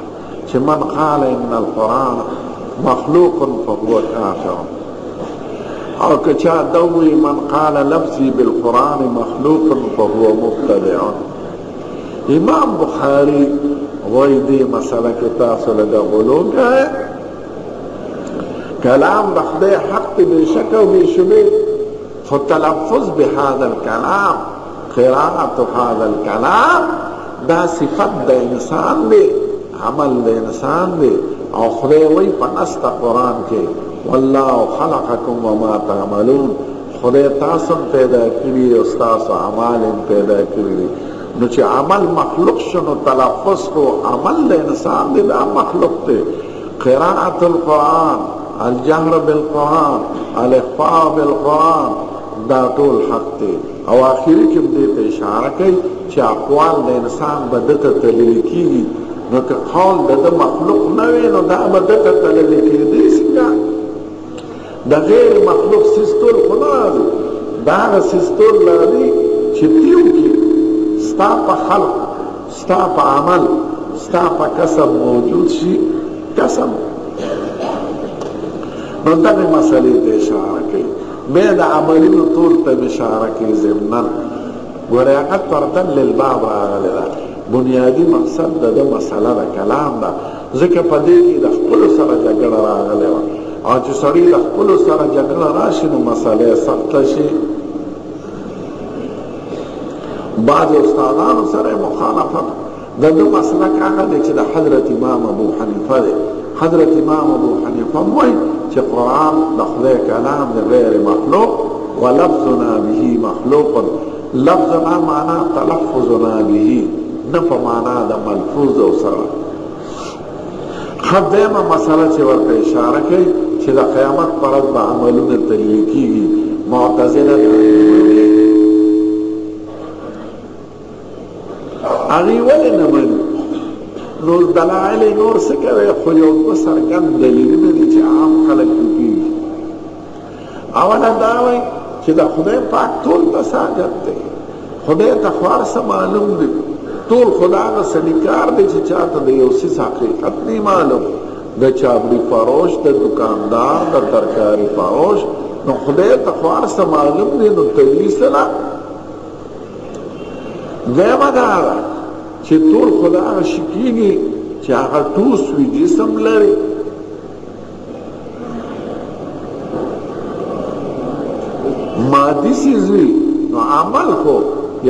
چې من قال ان القرآن مخلوق فهو کافر او که چا دوی من قال لفظي بالقرآن مخلوق فهو مبتدع امام بخاری وایي دې مسله کې تاسو له غلو كلام بخدای حق بشك وبشبه فتلفظ بهذا الكلام قراءة هذا الكلام دا صفت دا انسان دے عمل دا انسان دے او خدای وی پنست قرآن کے واللہ خلقکم وما تعملون خدای تاسم پیدا کری استاس عمال پیدا کری نو چه عمل مخلوق شنو تلفظ کو عمل دا انسان دے دا مخلوق دے قراءة القرآن الجهر بالقرآن الاخفاء بالقرآن دا طول حق تے او آخری کم دیتا اشارہ کئی چه اقوال دا انسان بدتا تلیل کی نو که قول دا مخلوق نوی نو دا بدتا تلیل کی دیسی کا دا غیر مخلوق سستول خدا دی دا سستول لردی چه تیو کی ستا پا خلق ستا پا عمل ستا پا کسب موجود شی کسب نو دغه مسلې ته اشاره کوي بیا د عملونو ټول ته اشاره کوي ضمناً ګوره هغه تردن للباب راغلی ده بنیادي مقصد د مسله د کلام ده ځکه په دې کې د خپلو سره جګړه راغلی وه او چې سړي د خپلو سره جګړه راشي نو مسلې سخته شي بعض استادانو سره مخالفت د ده مسلک هغه دی چې د حضرت امام ابو حنیفه دی حضرت امام ابو حنیفه وایي چې قرآن د خدای کلام د غیر مخلوق ولفظنا به مخلوق لفظنا معنا تلفظنا به نه په معنا د ملفوظ او سره خدامه مسله چې ورته اشاره کوي چې د قیامت پر ورځ به عملونه تلل کیږي معتزله هغه ولې نه مني نور دلائل نور څه کوي خو یو څرګند دلیلونه دي چې عام خلک کوي اوله دا وایي چې د خدای پاک ټول ته ساجت دی خدای ته خو څه معلوم دی ټول خدا غ سلیکار دی چې چاته د یو څه حقیقت نه معلوم د چابړي فروش د دکاندار د ترکاری فروش نو خدای ته خو څه معلوم دی نو تدلیس نه دیمه دا چې ټول خدا شکیږي چې هغه ټوس وي جسم لري مادي سیز وي نو عمل خو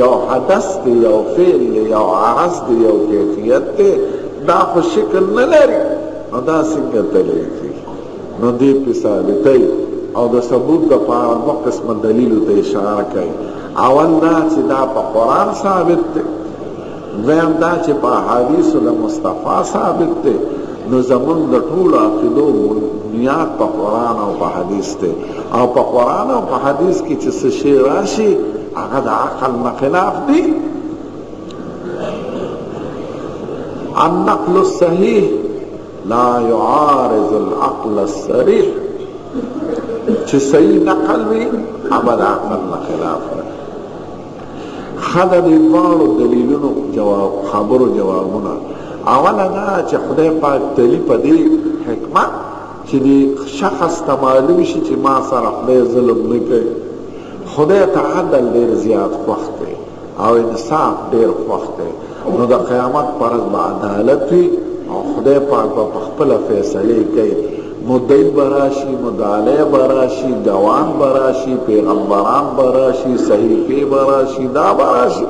یو حدث دی یو فعل دی یو عرض دی یو کیفیت دی دا خو شکل نه لري نو دا څنګه تللی نو دې په ثابتۍ او د ثبوت دپاره دوه قسمه دلیلو ته اشاره کوي اول دا چې دا په قرآن ثابت دی دویم دا چې په احادیثو د مصطفی ثابت دی نو زمونږ د ټولو عقیدو بنیاد په قرآن او په حدیث دی او په قرآن او په حدیث کې چې څه شی راشي هغه د عقل نه خلاف دی النقل الصحیح لا يعارض العقل الصریح، چې صحیح نقل وي هغه د عقل نه خلاف وي. خدا د دوړو دلیلونو خبرو جوابونه. اوله دا چې خدای پاک تلی په دې حکمت چې د شخص ته معلوم شي چې ما سره خدای ظلم نه کوي. خدای ته عدل ډېر زیات خوښ دی او انصاف ډېر خوښ دی. نو د قیامت پر ورځ به عدالت وي او خدای پاک به په خپله فیصلې کوي. مدعی براشي، مدعی براشي، دوان براشي، پیغمبران براشي، صحیفې براشي، دا براشي.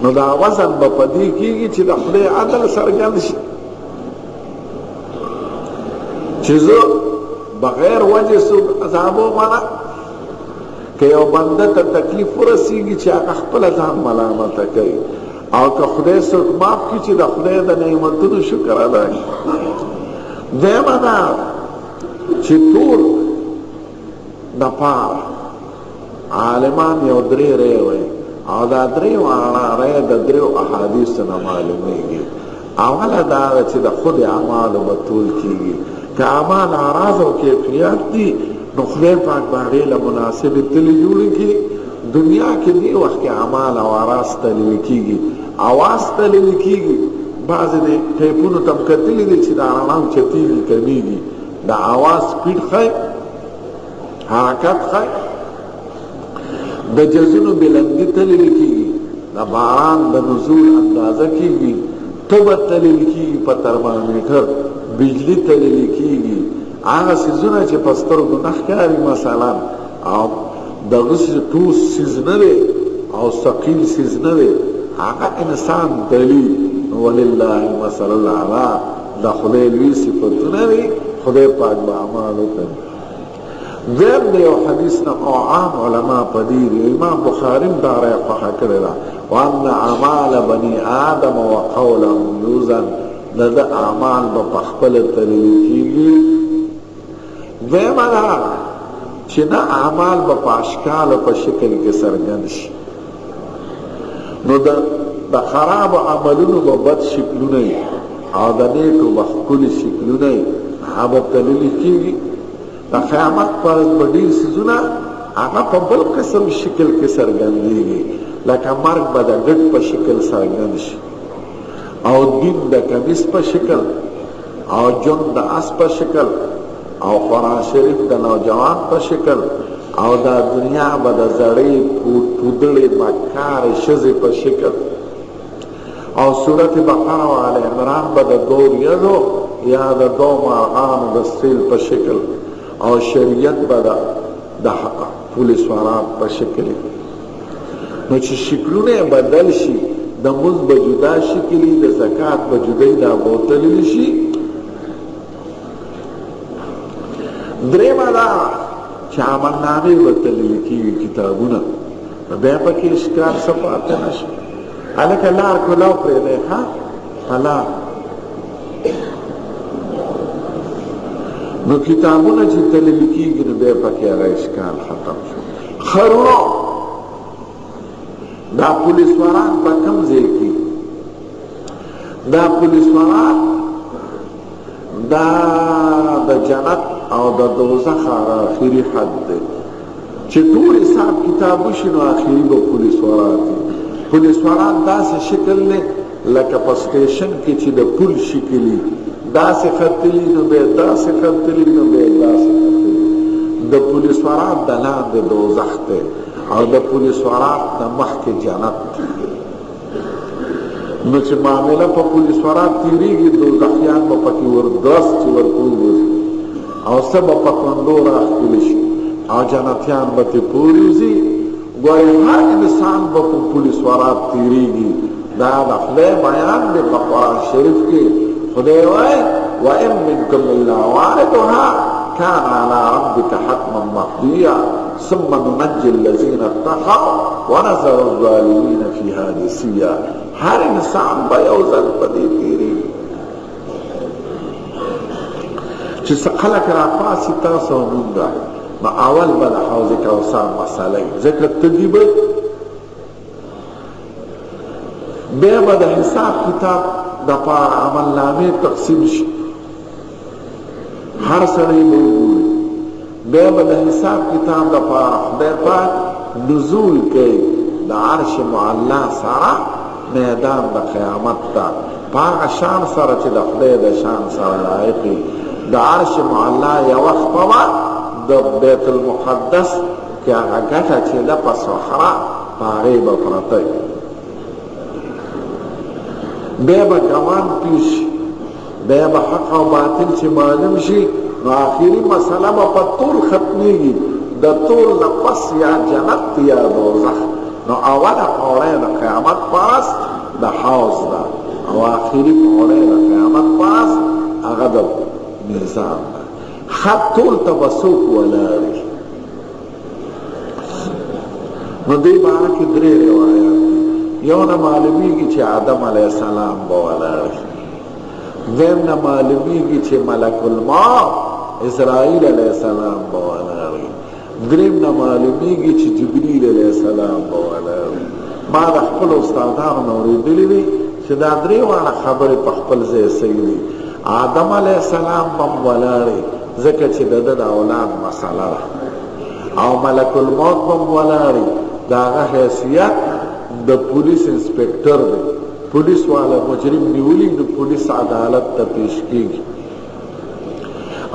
نو دا وزن به په دې کېږي چې د خدای عدل څرګند شي، چې زه بغیر وجې څوک عذابو منه. که یو بنده ته تکلیف ورسېږي چې هغه خپله ځان ملامته کوي، او که خدای څوک معاف کړي چې د خدای د نعمتونو شکر ادا کړي. دیمه دا چې ټول دپاره عالمان یو درې رایې وایي او دا درې رایې د دریو احادیثو نه معلومېږي. اوله دا ده چې د خود اعمالو به ټول کېږي. که اعمال اعراض او کیفیات دي نو خدای پاک به هغې له مناسبې تلې جوړې کړي. دنیا کې دې وخت کې اعمال او اعراض تللې کېږي، اواز تللې کېږي. بعضې د ټیپونو ته م کتلي دي چې د رڼا چتېږي کمیږي، د اواز سپیډ ښایي، حرکت ښایي، د جزونو بلندي تللې کېږي، د باران د نزول اندازه کېږي، تبه تللې کېږي په ترمامیټر، بجلی تللې کېږي. هغه څیزونه چې په سترګو نه ښکاري مثلا او دغسې ټوس څیز نه دی او ثقیل څیز نه دی، هغه انسان تلي. ولله المثل الاعلی، د خدای لوی صفتونه دي، خدای پاک به اعمال وکړي. دویم د یو حدیث نه او عام علما په دې دي، امام بخاري هم دا رایه خوښه کړې ده، وان اعمال بني آدم وقولهم یوزن، د ده اعمال به په خپله تللي کېږي. دویمه دا چې نه اعمال به په اشکالو په شکل کې څرګند شي. نو د خراب عملونو به بد شکلونه وي او د نیکو به ښکلي شکلونه وي، هغه به تللي کېږي. د قیامت پر ورځ به ډېر څیزونه هغه په بل قسم شکل کې څرګندېږي، لکه مرګ به د ګډ په شکل څرګند شي، او دین د کمیس په شکل، او جون د اس په شکل، او قرآن شریف د نوجوان په شکل، او دا دنیا به د زړې پودړې مکارې ښځې په شکل، او سورت بقره و آل عمران به د دور یدو یا د دو مارغانو د سیل په شکل، او شریعت به د پولیس واران په شکل. نو چې شکلونه بدل شي، د مزد به جدا شکلی، د زکات به جدای دا بوتللی شي. درېمه دا چې عملنامې به تللي کېږي، کتابونه بیا پکې اشکال څه پاتې نه شي. هلکه لار کلاو پرېږدی ښه په لار. نو کتابونه چې تللي کېږي نو بیا پکې هغه اشکال ختم شو. خرونو دا پولیسواران په کوم ځای کې، دا پولیسواران دا د جنت او د دوزخ آخري حد دی چې ټول حساب کتاب وشي نو آخري به پولیسواران دي. پولیسواران داسې شکل دی لکه په سټیشن کې چې د پل شکلي، داسې خطلي نو بیا داسې خطلي نو بیا داسې خطلي. د پولیسواران د لاندې دوزخ دی او د پولیسواران د مخکې جنت دی. نو چې معامله په پولیسواران تیریږي، دوزخیان به پکې وردرس چې ورکوځي او څه به په کندو راښکلي شي او جنتیان به ترې پورې وځي. ګورې هر انسان به په پولیسواران تیریږي. دا د خدای بیان دی په قرآن شریف کې. خدای وایي وَإِن مِّنكُمْ إِلَّا وَارِدُهَا كَانَ عَلَىٰ رَبِّكَ حَتْمًا مَّقْضِيًّا ثُمَّ نُنَجِّي الَّذِينَ اتَّقَوْا وَنَذَرُ الظَّالِمِينَ فِيهَا جِثِيًّا. هر انسان به یو ځل په دې تیریږي. چې څه خلک راپاسي تاسو او مونږ، نو اول به د حوض کوثر مسله وي، ځکه تږي به بیا به د حساب کتاب د پاره عمل نامې تقسیم شي، هر سړی به وګوري. بیا به د حساب کتاب د پاره خدای پاک نزول کوي د عرش معلا سره میدان د قیامت ته، په هغه شان سره چې د خدای د شان سره لایق وي. د عرش معلا یوه خپه به د بیت المقدس کې هغه ګټه چې ده په صحرا په هغې به پرته وي. بیا به ګمان پېښ شي، بیا به حق او باطل چې معلوم شي، نو آخري مسله به په طول ختمیږي. د طول نه پس یا جنت یا دوزخ. نو اوله پوړۍ د قیامت پاس د حوض ده، او آخري پوړۍ د قیامت پاس هغه د میزان ده. خط طول ته به څوک ولاړي. نو دې باره کې درې روایات دي. یو نه معلومیږي چې آدم علیه السلام به ولاړ شي، دویم نه معلومیږي چې ملک الموت اسرائیل علیه السلام به ولاړ شي، دریم نه معلومیږي چې جبریل علیه السلام به ولاړ شي. ما د خپلو استادانو نه اورېدلي دي چې دا درې واړه خبرې په خپل ځای صحیح دي. آدم علیه السلام به هم ولاړ شي ځکه چې د ده د اولاد مسله ده، او ملک الموت به هم ولاړ شي، د هغه حیثیت د پولیس انسپیکټر دی، پولیس والا مجرم نیولی نو پولیس عدالت ته پیش کیږي.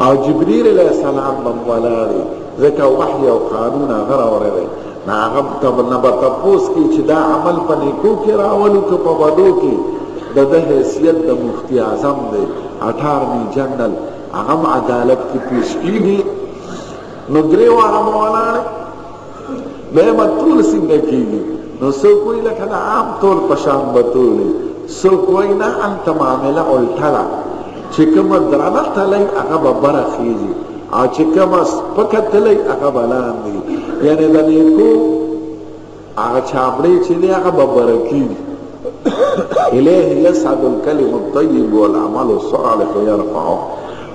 او جبریل علیه السلام به هم ولاړ شي ځکه وحی او قانون هغه راوړی دی، نو هغه نه به تپوس کوي چې دا عمل په نیکو کې راولو که په بدو کې. د ده حیثیت د مفتی اعظم دی، اټارني جنرل، هغه هم عدالت کې پیش کیږي. نو درې واړه به ولاړ شي. بیا به ټول څنګه کیږي؟ نو څوک وایي لکه د عام طول په شان به ټول وي، څوک وایي نه هلته معامله الټه ده، چې کومه درنه تلی هغه به بره خیږي، او چې کومه سپکه تلی هغه به لاندې. یعنې د نیکو هغه چابړې چې دی هغه به بره کیږي. الیه یصعد الکلم الطیب والعمل الصالح یرفعه.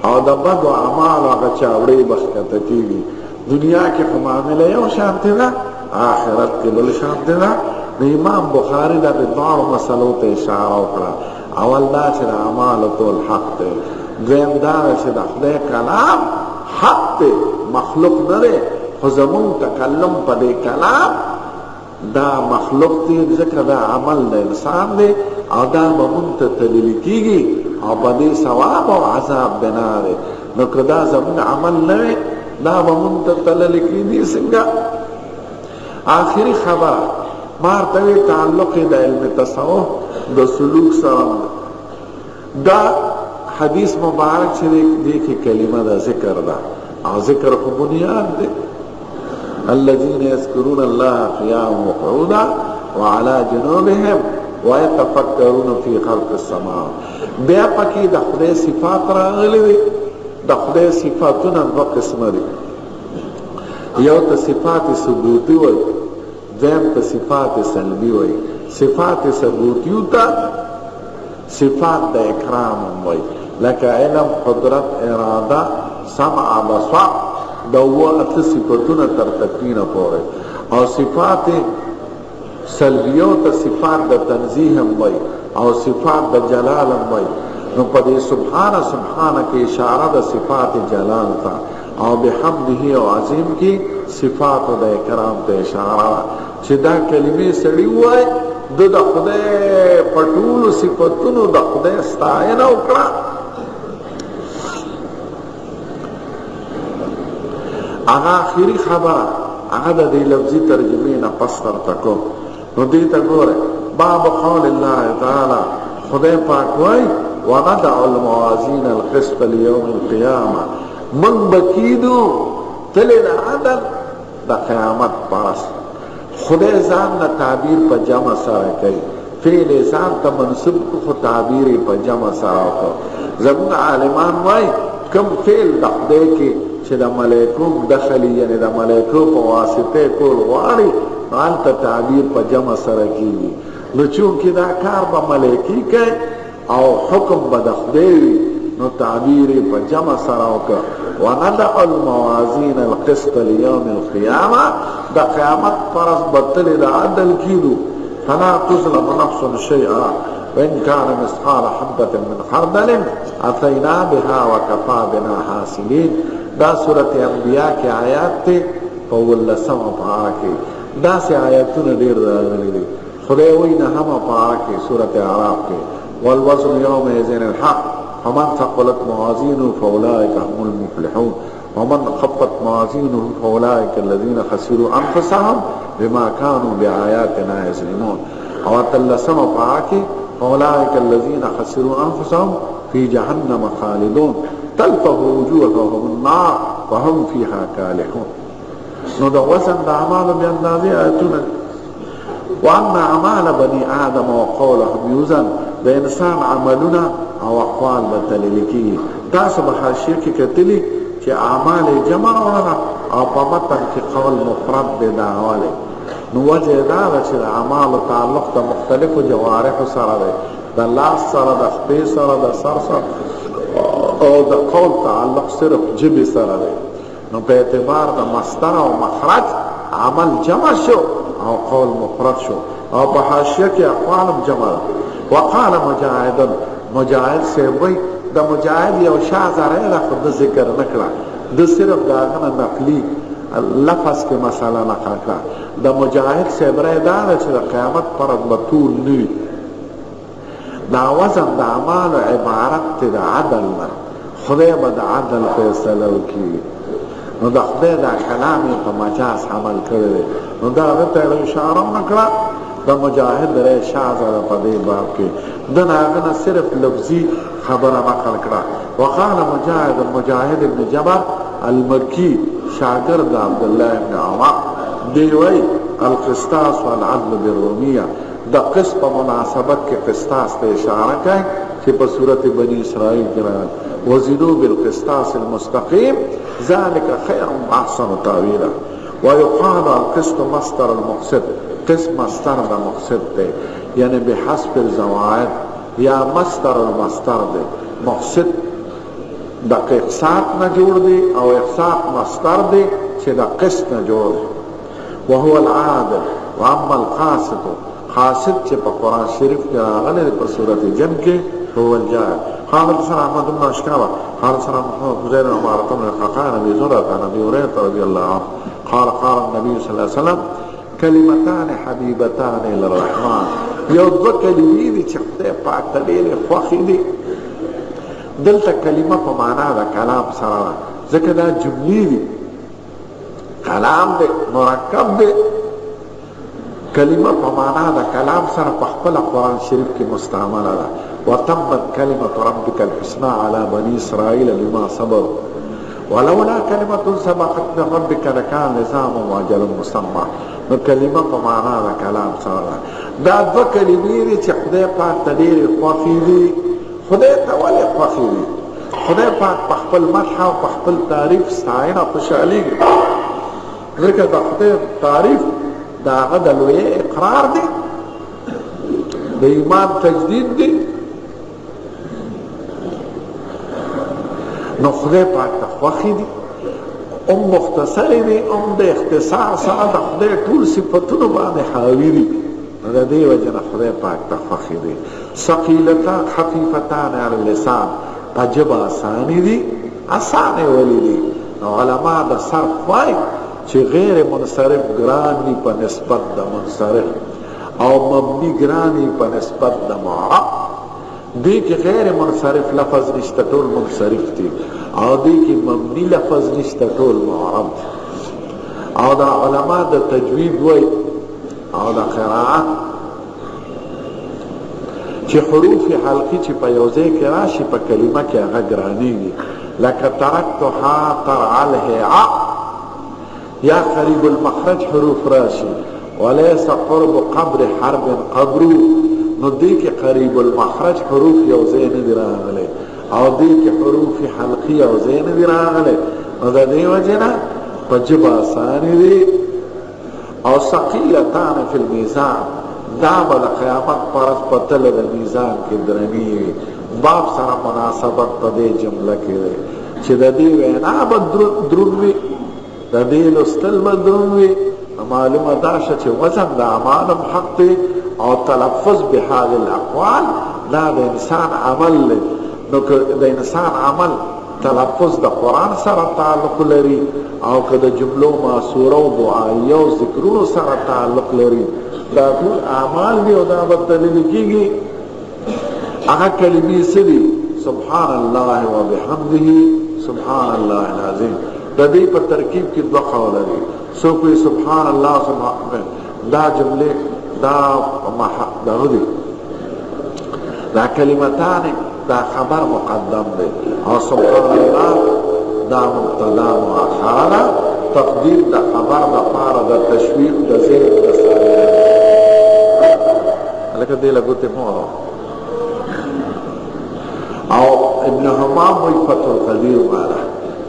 او د بدو اعمالو هغه چابړې به ښکته کیږي. دنیا کې خو معامله یو شانتې ده، آخرت کې بل شانتې ده. نو امام بخاري دا د دواړو مسلو ته اشاره وکړه. اول دا چې د اعمالو ټول حق دی، دویم دا چې د خدای کلام حق دی، مخلوق نه دی، خو زمونږ تکلم په دې کلام دا مخلوق دی ځکه دا عمل د انسان دی، او دا به مونږ ته تللی کېږي، او په دې ثواب او عذاب بنا دی. نو که دا زمونږ عمل نه وي دا به مونږ ته تللی کېږي څنګه؟ آخری خبر مارتوی تعلق د علم تصوف د سلوک سره دا حدیث مبارک چې دی کې کلمه دا ذکر ده، او ذکر خو بنیاد دی. الذين يذكرون الله قياما وقعودا وعلى جنوبهم ويتفكرون في خلق السماوات. بیا پکې د خدای صفات راغلي دي. د خدای صفاتونه دوه قسمه دي، یو ته صفات ثبوتی وای، دویم ته صفات سلبی وای. صفات ثبوتیو ته صفات د اکرام وای، لکه علم، قدرت، اراده، سمع، بصر، د اوه اته صفتونه تر تکوینه پورې. او صفات سلبیو ته صفات د تنزیه وای، او صفات د جلال وای. نو په دې سبحانه سبحانه کې اشاره د صفات جلال ته، او بحمده او عظیم کې صفات د اکرام ته اشاره. چې دا کلمې سړي وای د خدای په ټولو صفتونو د خدای ستاینه وکړه. هغه آخري خبره هغه د دې لفظي ترجمې نه پس درته کوم. نو دې ته ګوره، باب قول الله تعالی، خدای پاک وای ونضع الموازین القسط لیوم القیامه. من بکیدو تلی دا عدل دا قیامت پاس. خدای ځان نه تعبیر په جمع سره کوي، فعل ځان ته منصوب خو تعبیر په جمع سره وکړو. زموږ عالمان وای کوم فعل د خدای کې چې د ملائکو دخلي، یعنی د ملائکو په واسطه کول غواړي، نو هلته تعبیر په جمع سره کېږي. نو چونکې دا کار به ملائکي کوي او حکم به د خدای وي، نو تعبیر په جمع سره وکړه. ونضع الموازین القسط لیوم القیامه. د قیامت پر ورځ به تلې د عدل کیدو، فلا تظلم نفس شيئا وإن كان مثقال حبة من خردل أتينا بها وكفى بنا حاسبين. دا سورة انبیاء کی آیات تے فولسم پارکی دا سے آیاتون دیر راغلی دی. خدای وی نحم پارکی سورة عراف کی والوزن يوم يزن الحق فمن ثقلت موازينه فأولئك هم المفلحون ومن خفت موازينه فأولئك الذين خسروا أنفسهم بما كانوا بآياتنا يظلمون. اور تلسم پاکی فأولئك الذين خسروا أنفسهم في جهنم خالدون تلفح وجوههم النار وهم فيها كالحون. نو دا وزن دا اعمال باندازې آیتونه وان اعمال بني آدم وقولهم يوزن دا انسان عملونه او اقوال بتلل کی. تاسو به حاشیه کې کتلی چې اعمال جمع وره او په متن کې قول مفرد دی دا حواله. نو وجه دا چې اعمال تعلق د مختلفو جوارح سره دی، د لاس سره، د خپې سره، د سر سره، او د قول تعلق صرف جبې سره دی. نو په اعتبار د مصدر او مخرج عمل جمع شو او قول مفرد شو. او په حاشیه کې اقوالم جمع. وقال مجاهد، مجاهد سے وی د مجاهد یو شاذره را خود ذکر نکړه، د صرف داغه نقلی لفظ کې مساله نقل کړه. د مجاهد سے برای دا چې د قیامت پر بطول نوی دا وزن د اعمال عبارت د عدل نه. خدای به د عدل فیصله وکړي. نو د خدای دا کلام په مجاز عمل کړی. نو دا ته اشاره نکړه د مجاهد درې شاذره په دې باب کې د ناغه صرف لفظي خبره نقل کړه. وقال مجاهد ابن جبر المکی شاگرد عبد الله ابن عمر دی وی القسطاس والعدل بالرومیه د قسط په مناسبت کې قسطاس ته اشاره کوي چې په صورت بنی اسرائیل کې راغلی وزنوا بالقسطاس المستقيم ذلك خير واحسن تاويلا. ويقال القسط مصدر المقسط، قسم مصدر د مقسط دی یعنی بحسب الزوائد یا مصدر المصدر دی. مقسط د اقساط نه جوړ دی او اقساط مصدر دی چې د قسط نه جوړ دی. وهو العادل. واما القاسط، قاسط چې په قرآن شریف کې راغلی په سورت جن کې هو الجاهل. قال حدثنا احمد بن اشكابه قال حدثنا محمد بن زيد بن عمارة بن القعقاع عن ابي زرعة عن ابي هريرة رضي الله عنه قال قال النبي صلى الله عليه وسلم كلمتان حبيبتان الى الرحمن. یو دو کلمې دي چې خدای پاک ته ډېرې خوښې دي. دلته کلمه په معنا د کلام سره ځکه دا جملې دي، کلام دی مرکب دی. کلمه په معنا د کلام سره په خپل قرآن شریف کې مستعمله ده. وتمت كلمة ربك الحسنى على بني إسرائيل بما صبروا ولولا كلمة سبقت من ربك لكان لزاما وأجل مسمى. نو کلمه په معنا د کلام سره دا دوه کلمې دي چې خدای پاک ته ډېرې خوښې دي. خدای ته ولې خوښې دي؟ خدای پاک په خپل مدح او په خپل تعریف ستاینه خوشحالېږي. ځکه د خدای تعریف د هغه د لویۍ اقرار دی، د ایمان تجدید دی. نو خدای پاک ته خوښې دي. مختصر دي، د اختصار سره د خدای ټول صفتونو باندې حاوي دي. د دې وجه نه خدای پاک ته خوښې دي. ثقیلتان خفیفتان علی اللسان، په ژبه اسانې دي. اسانې ولې دي؟ نو علما د صرف وایي چې غیر منصرف ګران دي په نسبت د منصرف او مبني ګران دي په نسبت د معرب. دی که غیر منصرف لفظ نشته ټول منصرف دی، او دی که مبنی لفظ نشته ټول معرب دی. او دا علما د تجوید وی او دا قرائت چې حروف حلقی چې په یوځای کې راشي په کلمه کې هغه ګرانیږي. لکه ترکتها ترعى الهیعاء یا قریب المخرج حروف راشي ولیس قرب قبر حرب قبرو. نو دی که قریب المخرج حروف یوځای نه دي راغلي او دی که حروف حلقی یوځای نه دي راغلي. نو د دې وجې نه په ژبه اسانې دي. او ثقیلتان فی المیزان، دا به د قیامت په ورځ په تله د میزان کې درنې وي. باب سره مناسبت په دې جمله کې دی چې د دې وینا به دروند وي، د دې لوستل به دروند وي. معلومه دا شه چې وزن د اعمالم حق دی او تلفظ بهذه الاقوال دا د انسان عمل له. نو که د انسان عمل تلفظ د قرآن سره تعلق لري او که د جملو معصوره او دعایه او ذکرونو سره تعلق لري دا ټول اعمال دي او دا به دلیل کېږي. هغه کلمې څه دي؟ سبحان الله وبحمده سبحان الله العظیم. د دې په ترکیب کې دوه قوله دي. څوک وایي سبحان الله سبحان دا جملې دا دي دا کلمتان دا خبر مقدم دی او سبحان الله دا مبتدا مؤخره تقدیر دا خبر دا پاره دا تشویق دا ذهن دا سالیه لکه دی لگوتی مو او ابن حمام وی فتح القدیر مانا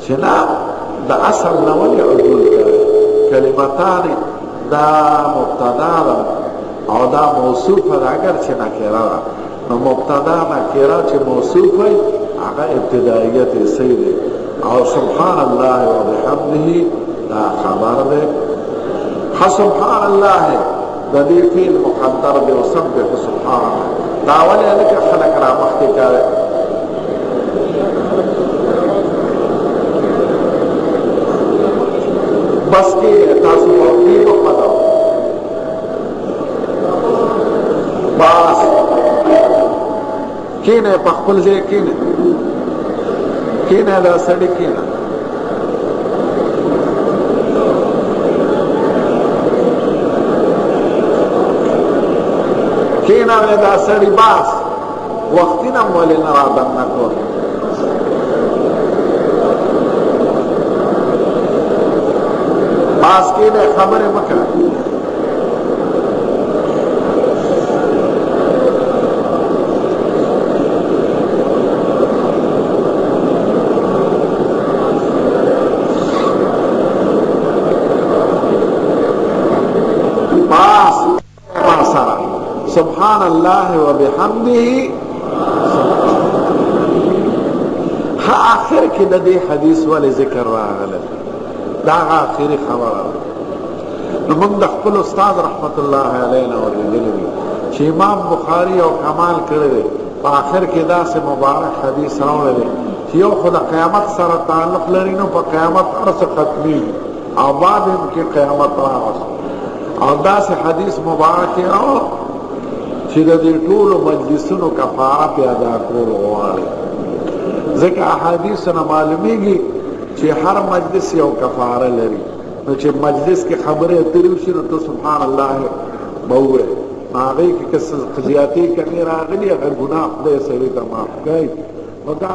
چنا دا اصل نولی عدول کرے کلمتان دا مبتدا دا او دا موصوف دا اگر چه نکره دا نو مبتدا نکره چه موصوف ہے اگا ابتدائیت سیده او سبحان الله و بحمده دا خبر دے سبحان الله دا دی فیل مقدر دے و سبح سبحان دا اولی لکه خلق را مختی کرے بس کی تاسو پاکی کو پتا باس کینے پخپل زی کینے دا سڑی کینے کینا وی دا سڑی باس وقتی نم ولی نرادن نکو باس کینے خبر مکر سبحان الله و بحمده ها آخر کی دا دی حدیث والی ذکر راغل دا آخری خبر نو من دا خپل استاد رحمت اللہ علینا ورگلی چه امام بخاری او کمال کرده پا آخر کی دا سے مبارک حدیث راوڑے دے چه یو خدا قیامت سر تعلق لرینو پا قیامت عرص ختمی او بعد ان کی قیامت راوڑ او دا سے حدیث مبارک راوڑ چې د دې ټولو مجلسونو کفاره پیدا کول غواړي ځکه احادیثونه معلومیږي چې هر مجلس یو کفاره لري نو چې مجلس کې خبرې اترې وشي نو ته سبحان الله به ووایې هغې کې که څه زیاتې کمې راغلي هغه ګناه خدای سړي ته معاف کوي نو دا